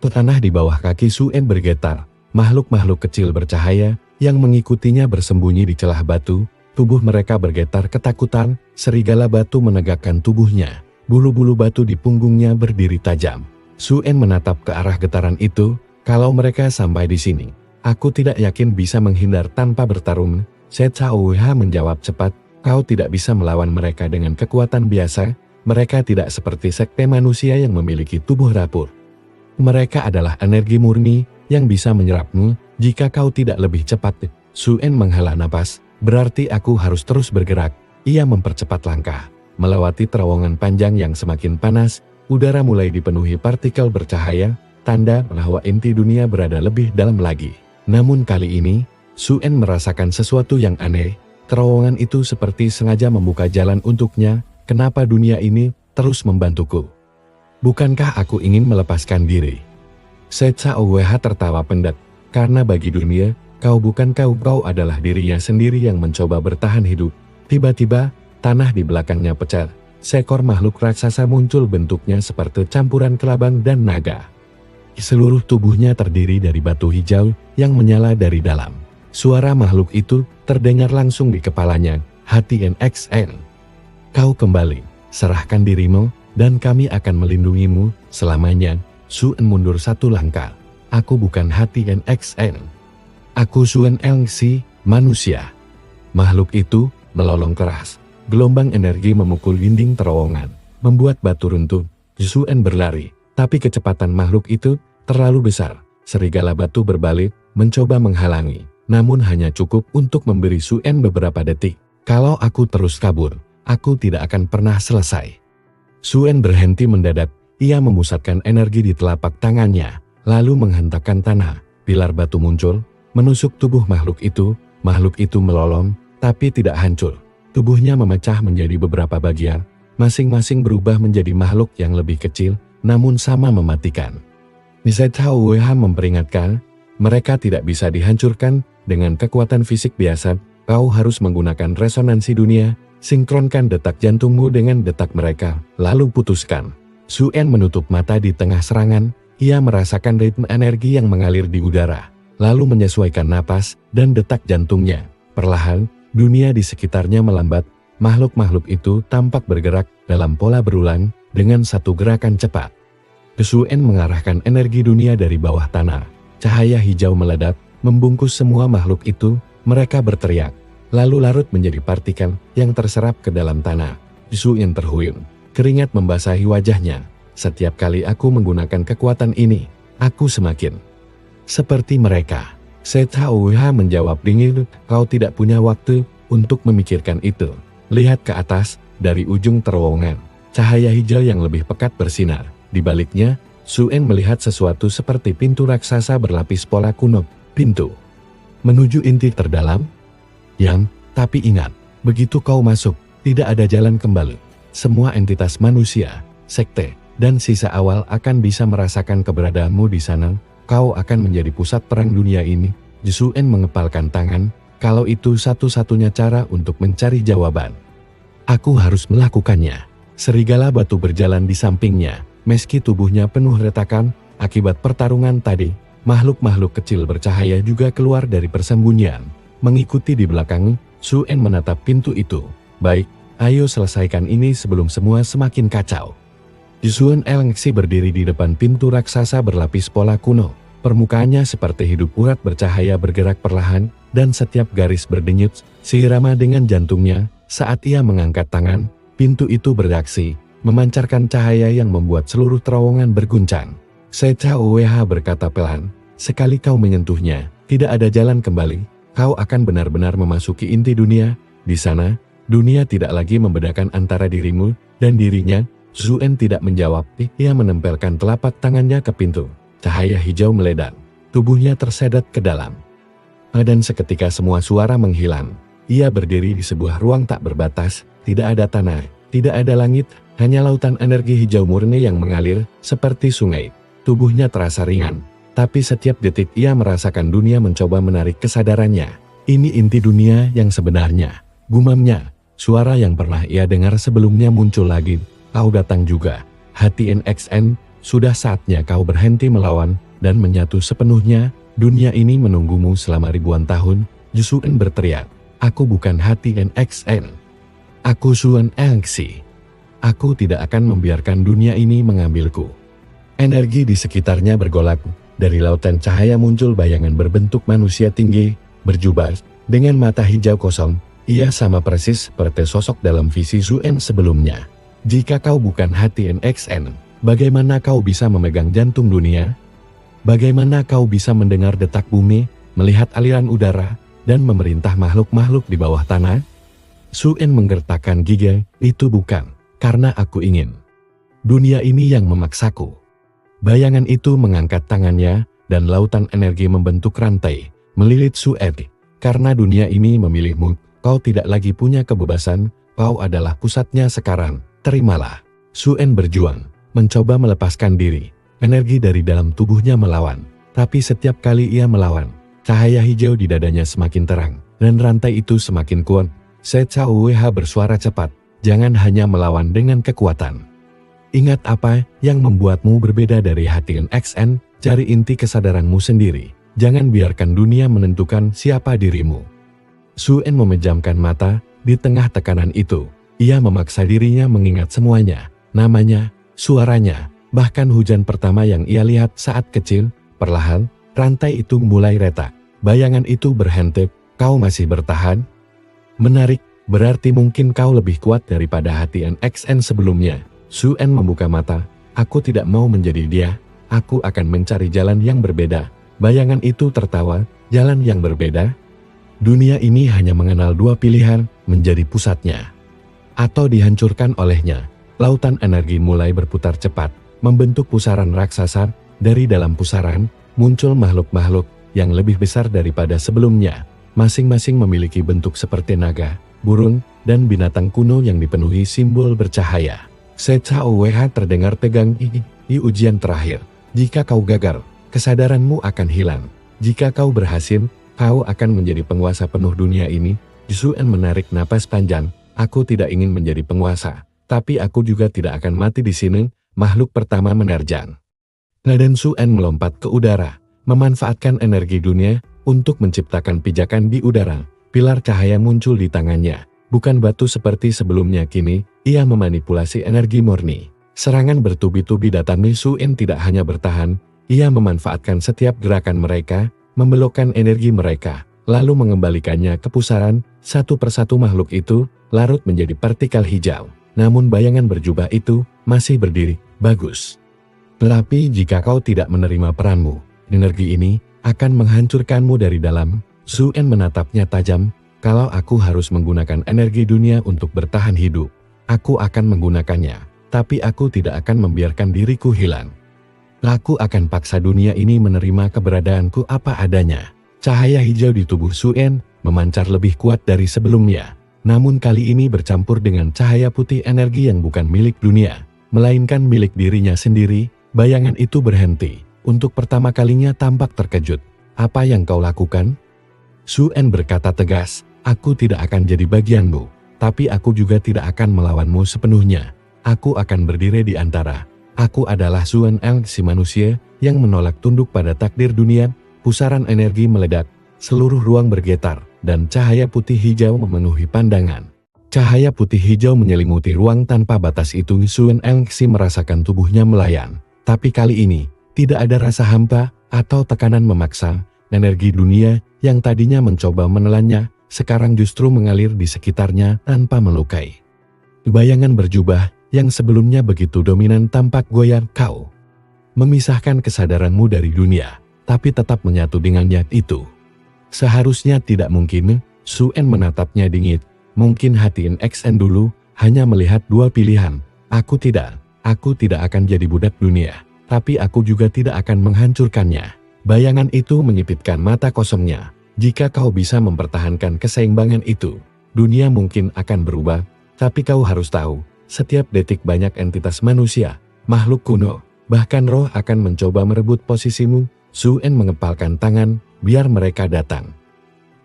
Tanah di bawah kaki Suen bergetar. Makhluk-makhluk kecil bercahaya yang mengikutinya bersembunyi di celah batu. Tubuh mereka bergetar ketakutan. Serigala batu menegakkan tubuhnya. Bulu-bulu batu di punggungnya berdiri tajam. Suen menatap ke arah getaran itu. Kalau mereka sampai di sini, aku tidak yakin bisa menghindar tanpa bertarung. Secha UWH menjawab cepat. Kau tidak bisa melawan mereka dengan kekuatan biasa. Mereka tidak seperti sekte manusia yang memiliki tubuh rapur. Mereka adalah energi murni yang bisa menyerapmu jika kau tidak lebih cepat. Suen menghela napas. Berarti aku harus terus bergerak. Ia mempercepat langkah. Melewati terowongan panjang yang semakin panas, udara mulai dipenuhi partikel bercahaya, tanda bahwa inti dunia berada lebih dalam lagi. Namun kali ini, Suen merasakan sesuatu yang aneh. Terowongan itu seperti sengaja membuka jalan untuknya. Kenapa dunia ini terus membantuku? Bukankah aku ingin melepaskan diri? Secha UWH tertawa pendat. Karena bagi dunia, kau adalah dirinya sendiri yang mencoba bertahan hidup. Tiba-tiba, tanah di belakangnya pecah. Seekor makhluk raksasa muncul, bentuknya seperti campuran kelabang dan naga. Seluruh tubuhnya terdiri dari batu hijau yang menyala dari dalam. Suara makhluk itu terdengar langsung di kepalanya. Hati NXN. Kau kembali, serahkan dirimu, dan kami akan melindungimu selamanya. Suen mundur satu langkah. Aku bukan hati NXN. Aku Suen Elxi, manusia. Makhluk itu melolong keras. Gelombang energi memukul dinding terowongan, membuat batu runtuh. Suen berlari, tapi kecepatan makhluk itu terlalu besar. Serigala batu berbalik, mencoba menghalangi. Namun hanya cukup untuk memberi Suen beberapa detik. Kalau aku terus kabur, aku tidak akan pernah selesai. Suen berhenti mendadak. Ia memusatkan energi di telapak tangannya, lalu menghentakkan tanah. Pilar batu muncul, menusuk tubuh makhluk itu. Makhluk itu melolong, tapi tidak hancur. Tubuhnya memecah menjadi beberapa bagian, masing-masing berubah menjadi makhluk yang lebih kecil, namun sama mematikan. Nisetahu memperingatkan, mereka tidak bisa dihancurkan dengan kekuatan fisik biasa. Kau harus menggunakan resonansi dunia, sinkronkan detak jantungmu dengan detak mereka, lalu putuskan. Suen menutup mata di tengah serangan, ia merasakan ritme energi yang mengalir di udara, lalu menyesuaikan napas dan detak jantungnya. Perlahan, dunia di sekitarnya melambat, makhluk-makhluk itu tampak bergerak dalam pola berulang dengan satu gerakan cepat. Suen mengarahkan energi dunia dari bawah tanah. Cahaya hijau meledak, membungkus semua makhluk itu. Mereka berteriak, lalu larut menjadi partikel yang terserap ke dalam tanah. Suen terhuyung. Keringat membasahi wajahnya. Setiap kali aku menggunakan kekuatan ini, aku semakin seperti mereka. Setauha menjawab dingin, kau tidak punya waktu untuk memikirkan itu. Lihat ke atas, dari ujung terowongan. Cahaya hijau yang lebih pekat bersinar. Di baliknya, Suen melihat sesuatu seperti pintu raksasa berlapis pola kuno. Pintu menuju inti terdalam. Tapi ingat, begitu kau masuk, tidak ada jalan kembali. Semua entitas manusia, sekte, dan sisa awal akan bisa merasakan keberadaanmu di sana. Kau akan menjadi pusat perang dunia ini. Suen mengepalkan tangan, kalau itu satu-satunya cara untuk mencari jawaban. Aku harus melakukannya. Serigala batu berjalan di sampingnya, meski tubuhnya penuh retakan, akibat pertarungan tadi. Makhluk-makhluk kecil bercahaya juga keluar dari persembunyian. Mengikuti di belakang, Suen menatap pintu itu. Baik, ayo selesaikan ini sebelum semua semakin kacau. Suen Elxi berdiri di depan pintu raksasa berlapis pola kuno. Permukaannya seperti hidup urat bercahaya bergerak perlahan, dan setiap garis berdenyut, seirama dengan jantungnya. Saat ia mengangkat tangan, pintu itu bereaksi, memancarkan cahaya yang membuat seluruh terowongan berguncang. Setauha berkata pelan, sekali kau menyentuhnya, tidak ada jalan kembali. Kau akan benar-benar memasuki inti dunia. Di sana, dunia tidak lagi membedakan antara dirimu dan dirinya. Suen tidak menjawab, ia menempelkan telapak tangannya ke pintu. Cahaya hijau meledak, tubuhnya tersedat ke dalam. Dan seketika semua suara menghilang. Ia berdiri di sebuah ruang tak berbatas, tidak ada tanah, tidak ada langit, hanya lautan energi hijau murni yang mengalir, seperti sungai. Tubuhnya terasa ringan, tapi setiap detik ia merasakan dunia mencoba menarik kesadarannya. Ini inti dunia yang sebenarnya, gumamnya. Suara yang pernah ia dengar sebelumnya muncul lagi. Kau datang juga, hati NXN, sudah saatnya kau berhenti melawan, dan menyatu sepenuhnya. Dunia ini menunggumu selama ribuan tahun. Suen berteriak, aku bukan hati NXN. Aku Suen Elxi. Aku tidak akan membiarkan dunia ini mengambilku. Energi di sekitarnya bergolak. Dari lautan cahaya muncul bayangan berbentuk manusia tinggi, berjubah, dengan mata hijau kosong. Ia sama persis seperti sosok dalam visi Suen sebelumnya. Jika kau bukan hati NXN, bagaimana kau bisa memegang jantung dunia? Bagaimana kau bisa mendengar detak bumi, melihat aliran udara, dan memerintah makhluk-makhluk di bawah tanah? Suen menggertakkan gigi, itu bukan, karena aku ingin. Dunia ini yang memaksaku. Bayangan itu mengangkat tangannya, dan lautan energi membentuk rantai, melilit Suen. Karena dunia ini memilihmu, kau tidak lagi punya kebebasan, kau adalah pusatnya sekarang. Terimalah. Suen berjuang, mencoba melepaskan diri. Energi dari dalam tubuhnya melawan. Tapi setiap kali ia melawan, cahaya hijau di dadanya semakin terang, dan rantai itu semakin kuat. Setauha bersuara cepat, jangan hanya melawan dengan kekuatan. Ingat apa yang membuatmu berbeda dari hati NXN, cari inti kesadaranmu sendiri. Jangan biarkan dunia menentukan siapa dirimu. Suen memejamkan mata, di tengah tekanan itu. Ia memaksa dirinya mengingat semuanya, namanya, suaranya, bahkan hujan pertama yang ia lihat saat kecil. Perlahan, rantai itu mulai retak. Bayangan itu berhenti. Kau masih bertahan? Menarik, berarti mungkin kau lebih kuat daripada hati NXN sebelumnya. Suen membuka mata. Aku tidak mau menjadi dia. Aku akan mencari jalan yang berbeda. Bayangan itu tertawa. Jalan yang berbeda? Dunia ini hanya mengenal dua pilihan, menjadi pusatnya atau dihancurkan olehnya. Lautan energi mulai berputar cepat, membentuk pusaran raksasa. Dari dalam pusaran, muncul makhluk-makhluk yang lebih besar daripada sebelumnya. Masing-masing memiliki bentuk seperti naga, burung, dan binatang kuno yang dipenuhi simbol bercahaya. SHOWH terdengar tegang. Di ujian terakhir, jika kau gagal, kesadaranmu akan hilang. Jika kau berhasil, kau akan menjadi penguasa penuh dunia ini. Suen menarik napas panjang. Aku tidak ingin menjadi penguasa, tapi aku juga tidak akan mati di sini. Makhluk pertama menerjang. Dan Suen melompat ke udara, memanfaatkan energi dunia untuk menciptakan pijakan di udara. Pilar cahaya muncul di tangannya. Bukan batu seperti sebelumnya, kini ia memanipulasi energi murni. Serangan bertubi-tubi datang. Suen tidak hanya bertahan, ia memanfaatkan setiap gerakan mereka, membelokkan energi mereka, lalu mengembalikannya ke pusaran. Satu persatu makhluk itu larut menjadi partikel hijau. Namun bayangan berjubah itu masih berdiri. Bagus. Tetapi jika kau tidak menerima peranmu, energi ini akan menghancurkanmu dari dalam. Suen menatapnya tajam. Kalau aku harus menggunakan energi dunia untuk bertahan hidup, aku akan menggunakannya. Tapi aku tidak akan membiarkan diriku hilang. Aku akan paksa dunia ini menerima keberadaanku apa adanya. Cahaya hijau di tubuh Suen memancar lebih kuat dari sebelumnya. Namun kali ini bercampur dengan cahaya putih, energi yang bukan milik dunia, melainkan milik dirinya sendiri. Bayangan itu berhenti. Untuk pertama kalinya tampak terkejut. Apa yang kau lakukan? Suen berkata tegas, aku tidak akan jadi bagianmu, tapi aku juga tidak akan melawanmu sepenuhnya. Aku akan berdiri di antara. Aku adalah Suen Eng, si manusia yang menolak tunduk pada takdir dunia. Pusaran energi meledak, seluruh ruang bergetar, dan cahaya putih hijau memenuhi pandangan. Cahaya putih hijau menyelimuti ruang tanpa batas itu. Suen Eng si merasakan tubuhnya melayang. Tapi kali ini, tidak ada rasa hampa atau tekanan memaksa. Energi dunia yang tadinya mencoba menelannya, sekarang justru mengalir di sekitarnya tanpa melukai. Bayangan berjubah yang sebelumnya begitu dominan tampak goyang. Kau memisahkan kesadaranmu dari dunia, tapi tetap menyatu dengannya itu. Seharusnya tidak mungkin. Suen menatapnya dingin. Mungkin hati NXN dulu hanya melihat dua pilihan. Aku tidak akan jadi budak dunia, tapi aku juga tidak akan menghancurkannya. Bayangan itu menyipitkan mata kosongnya. Jika kau bisa mempertahankan keseimbangan itu, dunia mungkin akan berubah. Tapi kau harus tahu, setiap detik banyak entitas manusia, makhluk kuno, bahkan roh akan mencoba merebut posisimu. Suen mengepalkan tangan, biar mereka datang.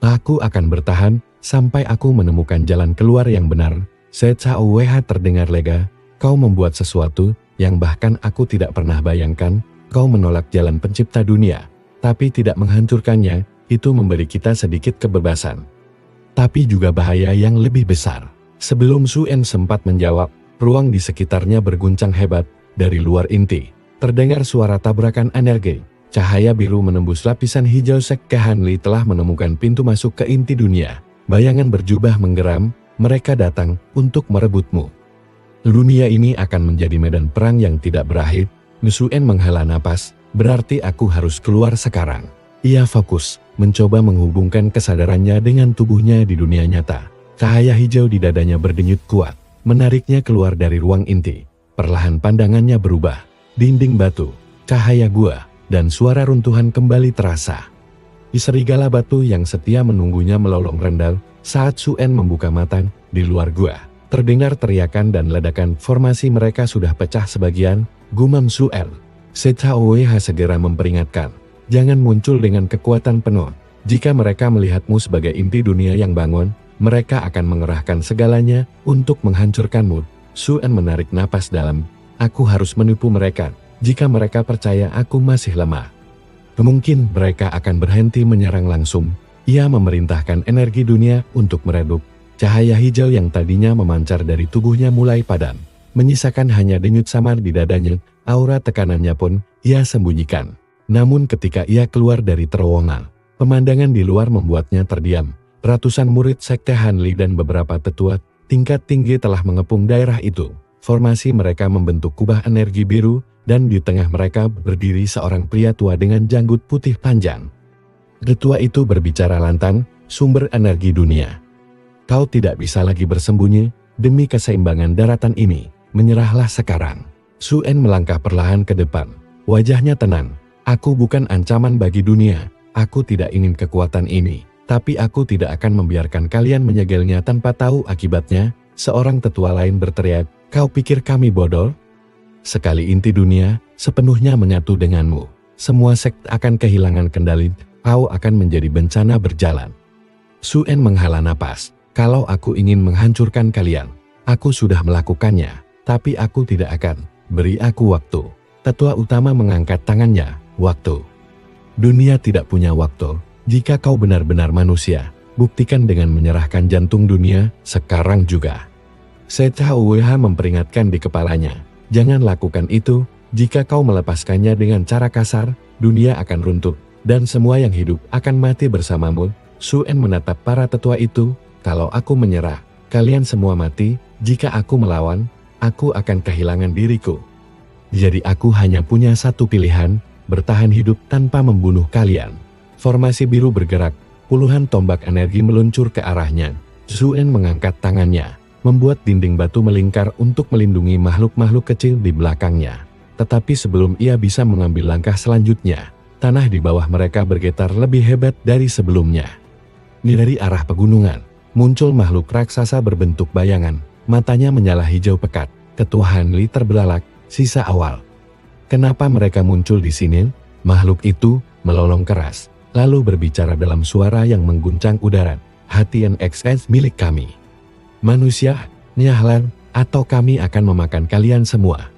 Aku akan bertahan sampai aku menemukan jalan keluar yang benar. SHOWH terdengar lega. Kau membuat sesuatu yang bahkan aku tidak pernah bayangkan. Kau menolak jalan pencipta dunia, tapi tidak menghancurkannya. Itu memberi kita sedikit kebebasan, tapi juga bahaya yang lebih besar. Sebelum Suen sempat menjawab, ruang di sekitarnya berguncang hebat. Dari luar inti, terdengar suara tabrakan energi. Cahaya biru menembus lapisan hijau. Sekte Hanli telah menemukan pintu masuk ke inti dunia. Bayangan berjubah menggeram. Mereka datang untuk merebutmu. Dunia ini akan menjadi medan perang yang tidak berakhir. Suen menghela napas. Berarti aku harus keluar sekarang. Ia fokus, mencoba menghubungkan kesadarannya dengan tubuhnya di dunia nyata. Cahaya hijau di dadanya berdenyut kuat, menariknya keluar dari ruang inti. Perlahan pandangannya berubah. Dinding batu, cahaya gua, dan suara runtuhan kembali terasa. Di serigala batu yang setia menunggunya melolong rendah saat Suen membuka mata. Di luar gua terdengar teriakan dan ledakan. Formasi mereka sudah pecah sebagian, gumam Suen. SHOWH segera memperingatkan, jangan muncul dengan kekuatan penuh. Jika mereka melihatmu sebagai inti dunia yang bangun, mereka akan mengerahkan segalanya untuk menghancurkanmu. Suen menarik napas dalam. Aku harus menipu mereka. Jika mereka percaya aku masih lemah, mungkin mereka akan berhenti menyerang langsung. Ia memerintahkan energi dunia untuk meredup. Cahaya hijau yang tadinya memancar dari tubuhnya mulai padam, menyisakan hanya denyut samar di dadanya. Aura tekanannya pun ia sembunyikan. Namun ketika ia keluar dari terowongan, Pemandangan di luar membuatnya terdiam. Ratusan murid Sekte Hanli dan beberapa tetua tingkat tinggi telah mengepung daerah itu. Formasi mereka membentuk kubah energi biru, dan di tengah mereka berdiri seorang pria tua dengan janggut putih panjang. Tetua itu berbicara lantang, "Sumber energi dunia. Kau tidak bisa lagi bersembunyi, demi keseimbangan daratan ini, menyerahlah sekarang." Suen melangkah perlahan ke depan. Wajahnya tenang. "Aku bukan ancaman bagi dunia, aku tidak ingin kekuatan ini. Tapi aku tidak akan membiarkan kalian menyegelnya tanpa tahu akibatnya." Seorang tetua lain berteriak, "Kau pikir kami bodoh? Sekali inti dunia sepenuhnya menyatu denganmu, semua sekte akan kehilangan kendali, kau akan menjadi bencana berjalan." Suen menghela napas. "Kalau aku ingin menghancurkan kalian, aku sudah melakukannya, tapi aku tidak akan. Beri aku waktu." Tetua utama mengangkat tangannya. "Waktu? Dunia tidak punya waktu. Jika kau benar-benar manusia, buktikan dengan menyerahkan jantung dunia, sekarang juga." Setha Ueha memperingatkan di kepalanya, "Jangan lakukan itu, jika kau melepaskannya dengan cara kasar, dunia akan runtuh, dan semua yang hidup akan mati bersamamu." Suen menatap para tetua itu, "Kalau aku menyerah, kalian semua mati. Jika aku melawan, aku akan kehilangan diriku. Jadi aku hanya punya satu pilihan, bertahan hidup tanpa membunuh kalian." Formasi biru bergerak, puluhan tombak energi meluncur ke arahnya. Suen mengangkat tangannya, membuat dinding batu melingkar untuk melindungi makhluk-makhluk kecil di belakangnya. Tetapi sebelum ia bisa mengambil langkah selanjutnya, tanah di bawah mereka bergetar lebih hebat dari sebelumnya. Dari arah pegunungan, muncul makhluk raksasa berbentuk bayangan, matanya menyala hijau pekat. Tetua Hanli terbelalak, "Sisa awal. Kenapa mereka muncul di sini?" Makhluk itu melolong keras, lalu berbicara dalam suara yang mengguncang udara, "Hati NXS milik kami. Manusia, nyahlan, atau kami akan memakan kalian semua."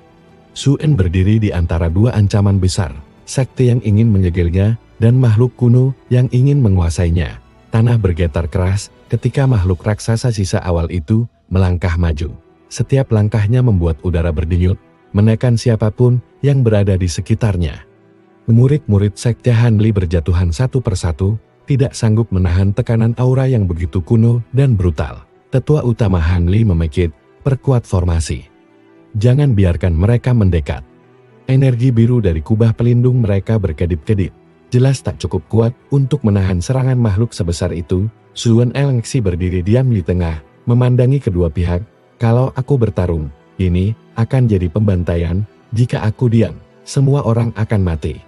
Suen berdiri di antara dua ancaman besar, sekte yang ingin menyegelnya, dan makhluk kuno yang ingin menguasainya. Tanah bergetar keras ketika makhluk raksasa sisa awal itu melangkah maju. Setiap langkahnya membuat udara berdenyut, menekan siapapun yang berada di sekitarnya. Murid-murid Sekte Hanli berjatuhan satu persatu, tidak sanggup menahan tekanan aura yang begitu kuno dan brutal. Tetua utama Hanli memekik, "Perkuat formasi. Jangan biarkan mereka mendekat." Energi biru dari kubah pelindung mereka berkedip-kedip. Jelas tak cukup kuat untuk menahan serangan makhluk sebesar itu. Suen Elengsi berdiri diam di tengah, memandangi kedua pihak. "Kalau aku bertarung, ini akan jadi pembantaian. Jika aku diam, semua orang akan mati.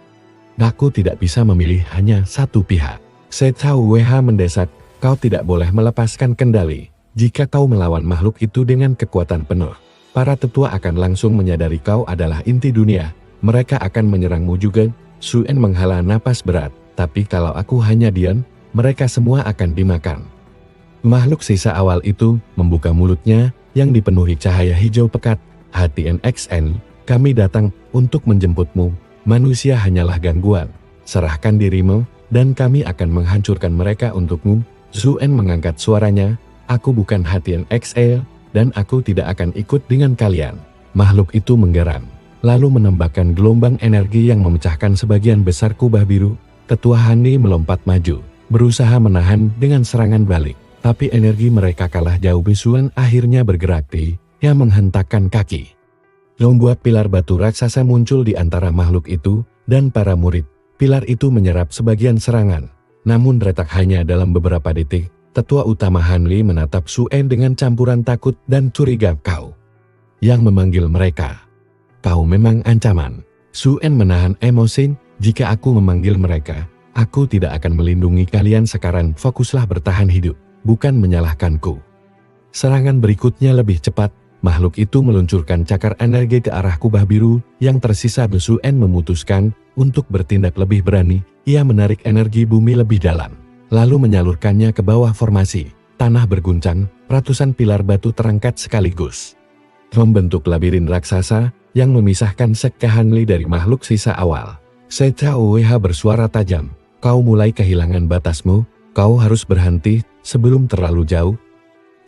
Aku tidak bisa memilih hanya satu pihak." Setha Ueha mendesak, "Kau tidak boleh melepaskan kendali. Jika kau melawan makhluk itu dengan kekuatan penuh, para tetua akan langsung menyadari kau adalah inti dunia. Mereka akan menyerangmu juga." Suen menghela napas berat, "Tapi kalau aku hanya diam, mereka semua akan dimakan." Makhluk sisa awal itu membuka mulutnya yang dipenuhi cahaya hijau pekat. "Hati NXN, kami datang untuk menjemputmu. Manusia hanyalah gangguan. Serahkan dirimu, dan kami akan menghancurkan mereka untukmu." Suen mengangkat suaranya, "Aku bukan hati NXL, dan aku tidak akan ikut dengan kalian." Makhluk itu menggeram, lalu menembakkan gelombang energi yang memecahkan sebagian besar kubah biru. Tetua Hanli melompat maju, berusaha menahan dengan serangan balik, tapi energi mereka kalah jauh. Suen akhirnya bergerak yang menghentakkan kaki. Membuat pilar batu raksasa muncul di antara makhluk itu dan para murid. Pilar itu menyerap sebagian serangan, namun retak hanya dalam beberapa detik. Tetua utama Hanli menatap Suen dengan campuran takut dan curiga. "Kau yang memanggil mereka. Kau memang ancaman." Suen menahan emosi, "Jika aku memanggil mereka, aku tidak akan melindungi kalian sekarang. Fokuslah bertahan hidup, bukan menyalahkanku." Serangan berikutnya lebih cepat. Makhluk itu meluncurkan cakar energi ke arah kubah biru yang tersisa. Suen memutuskan untuk bertindak lebih berani. Ia menarik energi bumi lebih dalam, lalu menyalurkannya ke bawah formasi. Tanah berguncang, ratusan pilar batu terangkat sekaligus, membentuk labirin raksasa yang memisahkan Sekte Hanli dari makhluk sisa awal. Setha Ueha bersuara tajam, "Kau mulai kehilangan batasmu, kau harus berhenti sebelum terlalu jauh."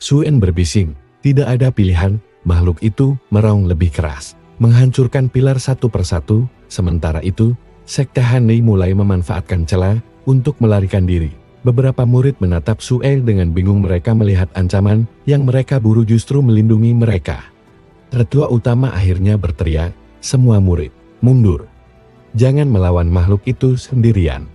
Suen berbising, "Tidak ada pilihan." Makhluk itu meraung lebih keras, menghancurkan pilar satu persatu. Sementara itu, Sekte Hanli mulai memanfaatkan celah untuk melarikan diri. Beberapa murid menatap Sue dengan bingung, mereka melihat ancaman yang mereka buru justru melindungi mereka. Tetua utama akhirnya berteriak, "Semua murid, mundur. Jangan melawan makhluk itu sendirian."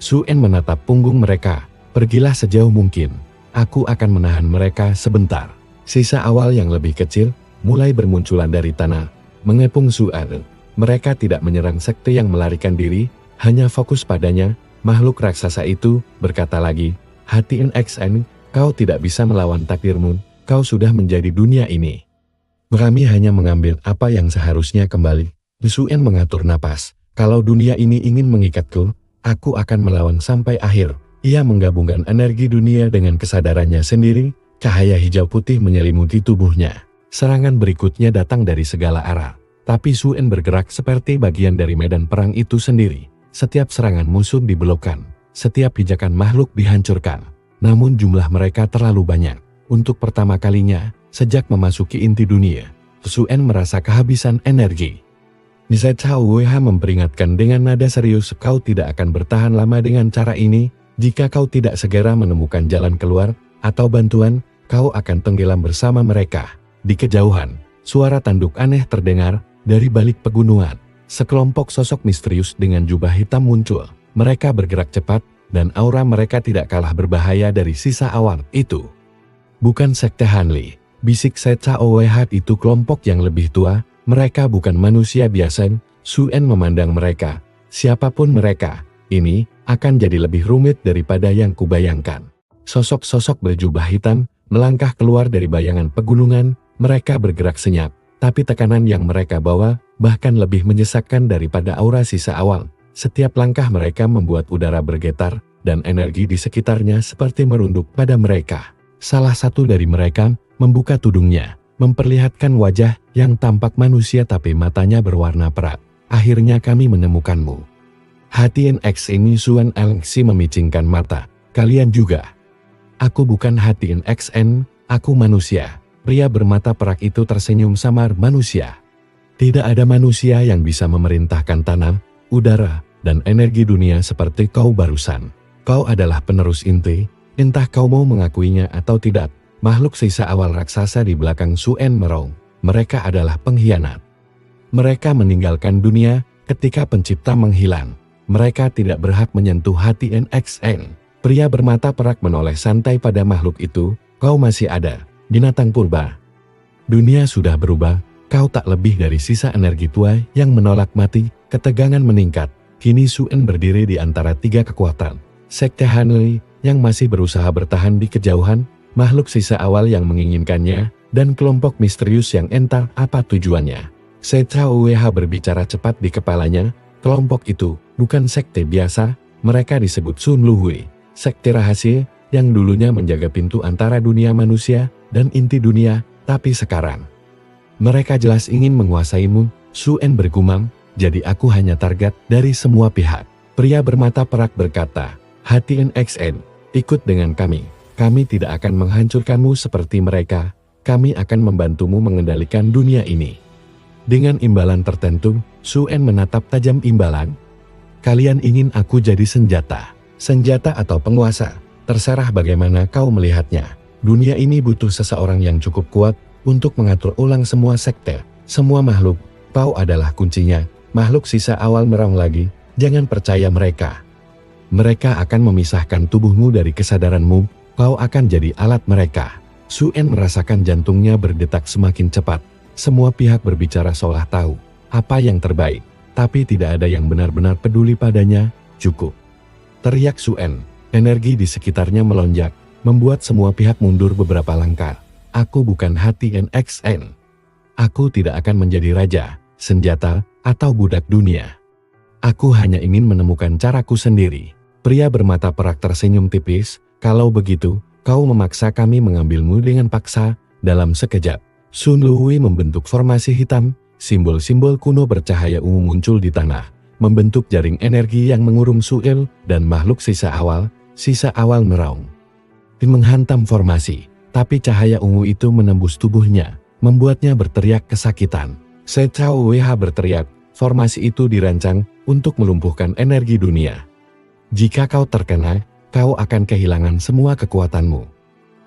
Suen menatap punggung mereka, "Pergilah sejauh mungkin. Aku akan menahan mereka sebentar." Sisa awal yang lebih kecil mulai bermunculan dari tanah, mengepung Suen. Mereka tidak menyerang sekte yang melarikan diri, hanya fokus padanya. Makhluk raksasa itu berkata lagi, "Hati NXN, kau tidak bisa melawan takdirmu, kau sudah menjadi dunia ini. Kami hanya mengambil apa yang seharusnya kembali." Suen mengatur napas, "Kalau dunia ini ingin mengikatku, aku akan melawan sampai akhir." Ia menggabungkan energi dunia dengan kesadarannya sendiri, cahaya hijau putih menyelimuti tubuhnya. Serangan berikutnya datang dari segala arah, tapi Suen bergerak seperti bagian dari medan perang itu sendiri. Setiap serangan musuh dibelokkan, setiap pijakan makhluk dihancurkan. Namun jumlah mereka terlalu banyak. Untuk pertama kalinya, sejak memasuki inti dunia, Suen merasa kehabisan energi. Niseta Ueha memperingatkan dengan nada serius, "Kau tidak akan bertahan lama dengan cara ini. Jika kau tidak segera menemukan jalan keluar atau bantuan, kau akan tenggelam bersama mereka." Di kejauhan, suara tanduk aneh terdengar dari balik pegunungan. Sekelompok sosok misterius dengan jubah hitam muncul. Mereka bergerak cepat, dan aura mereka tidak kalah berbahaya dari sisa awal itu. "Bukan sekte Hanli," bisik Setsa Owehat, "itu kelompok yang lebih tua. Mereka bukan manusia biasa." Suen memandang mereka. "Siapapun mereka, ini akan jadi lebih rumit daripada yang kubayangkan." Sosok-sosok berjubah hitam melangkah keluar dari bayangan pegunungan. Mereka bergerak senyap, tapi tekanan yang mereka bawa bahkan lebih menyesakkan daripada aura sisa awal. Setiap langkah mereka membuat udara bergetar, dan energi di sekitarnya seperti merunduk pada mereka. Salah satu dari mereka membuka tudungnya, memperlihatkan wajah yang tampak manusia tapi matanya berwarna perak. "Akhirnya kami menemukanmu." Hati NX ini, Suen Elxi memicingkan mata. "Kalian juga?" "Aku bukan Hati NXN, aku manusia." Pria bermata perak itu tersenyum samar. "Manusia? Tidak ada manusia yang bisa memerintahkan tanah, udara, dan energi dunia seperti kau barusan. Kau adalah penerus inti, entah kau mau mengakuinya atau tidak." Makhluk sisa awal raksasa di belakang Suen merong. Mereka adalah pengkhianat. Mereka meninggalkan dunia ketika pencipta menghilang. Mereka tidak berhak menyentuh hati NXN. Pria bermata perak menoleh santai pada makhluk itu. "Kau masih ada, binatang purba. Dunia sudah berubah. Kau tak lebih dari sisa energi tua yang menolak mati." Ketegangan meningkat. Kini Suen berdiri di antara tiga kekuatan. Sekte Hanli yang masih berusaha bertahan di kejauhan, makhluk sisa awal yang menginginkannya, dan kelompok misterius yang entah apa tujuannya. Setsa Ueha berbicara cepat di kepalanya. Kelompok itu bukan sekte biasa, mereka disebut Sun Luhui, sekte rahasia yang dulunya menjaga pintu antara dunia manusia dan inti dunia, tapi sekarang mereka jelas ingin menguasaimu. Suen bergumam, "Jadi aku hanya target dari semua pihak." Pria bermata perak berkata, "Hati NXN, ikut dengan kami. Kami tidak akan menghancurkanmu seperti mereka. Kami akan membantumu mengendalikan dunia ini." Dengan imbalan tertentu, Suen menatap tajam imbalan. "Kalian ingin aku jadi senjata? Senjata atau penguasa? Terserah bagaimana kau melihatnya. Dunia ini butuh seseorang yang cukup kuat untuk mengatur ulang semua sekte, semua makhluk. Kau adalah kuncinya." Makhluk sisa awal merong lagi, "Jangan percaya mereka. Mereka akan memisahkan tubuhmu dari kesadaranmu. Kau akan jadi alat mereka." Suen merasakan jantungnya berdetak semakin cepat. Semua pihak berbicara seolah tahu apa yang terbaik, tapi tidak ada yang benar-benar peduli padanya. "Cukup!" teriak Suen. Energi di sekitarnya melonjak, membuat semua pihak mundur beberapa langkah. "Aku bukan Hati NXN. Aku tidak akan menjadi raja, senjata, atau budak dunia. Aku hanya ingin menemukan caraku sendiri." Pria bermata perak tersenyum tipis. "Kalau begitu, kau memaksa kami mengambilmu dengan paksa." Dalam sekejap, Sun Luhui membentuk formasi hitam. Simbol-simbol kuno bercahaya ungu muncul di tanah, membentuk jaring energi yang mengurung Suil dan makhluk sisa awal meraung. Menghantam formasi, tapi cahaya ungu itu menembus tubuhnya, membuatnya berteriak kesakitan. Setsa Ueha berteriak, "Formasi itu dirancang untuk melumpuhkan energi dunia. Jika kau terkena, kau akan kehilangan semua kekuatanmu.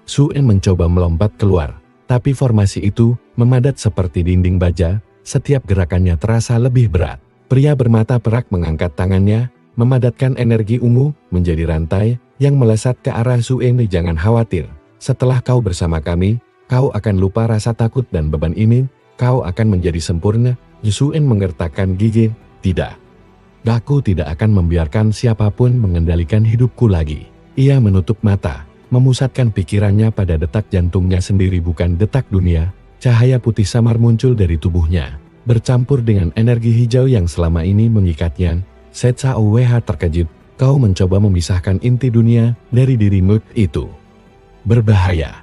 Suen mencoba melompat keluar, tapi formasi itu memadat seperti dinding baja, setiap gerakannya terasa lebih berat. Pria bermata perak mengangkat tangannya, memadatkan energi ungu menjadi rantai yang melesat ke arah Suen. Jangan khawatir, setelah kau bersama kami, kau akan lupa rasa takut dan beban ini, kau akan menjadi sempurna. Suen menggertakkan gigi, tidak. Aku tidak akan membiarkan siapapun mengendalikan hidupku lagi. Ia menutup mata, memusatkan pikirannya pada detak jantungnya sendiri bukan detak dunia. Cahaya putih samar muncul dari tubuhnya, bercampur dengan energi hijau yang selama ini mengikatnya. Setsa Uwh terkejut, kau mencoba memisahkan inti dunia dari dirimu itu. Berbahaya.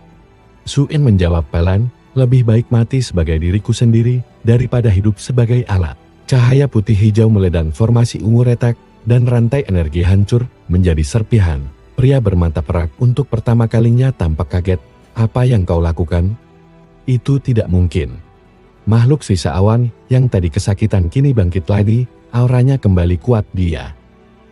Suen menjawab pelan, lebih baik mati sebagai diriku sendiri, daripada hidup sebagai alat. Cahaya putih hijau meledak, formasi ungu retak, dan rantai energi hancur menjadi serpihan. Pria bermata perak untuk pertama kalinya tampak kaget. Apa yang kau lakukan? Itu tidak mungkin. Makhluk sisa awan yang tadi kesakitan kini bangkit lagi, auranya kembali kuat dia.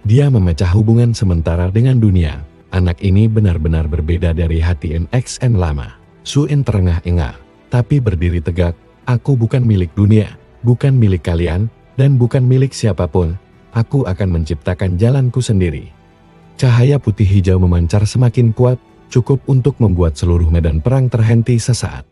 Dia memecah hubungan sementara dengan dunia. Anak ini benar-benar berbeda dari hati NXN lama. Suen terengah-engah, tapi berdiri tegak. Aku bukan milik dunia, bukan milik kalian, dan bukan milik siapapun. Aku akan menciptakan jalanku sendiri. Cahaya putih hijau memancar semakin kuat, cukup untuk membuat seluruh medan perang terhenti sesaat.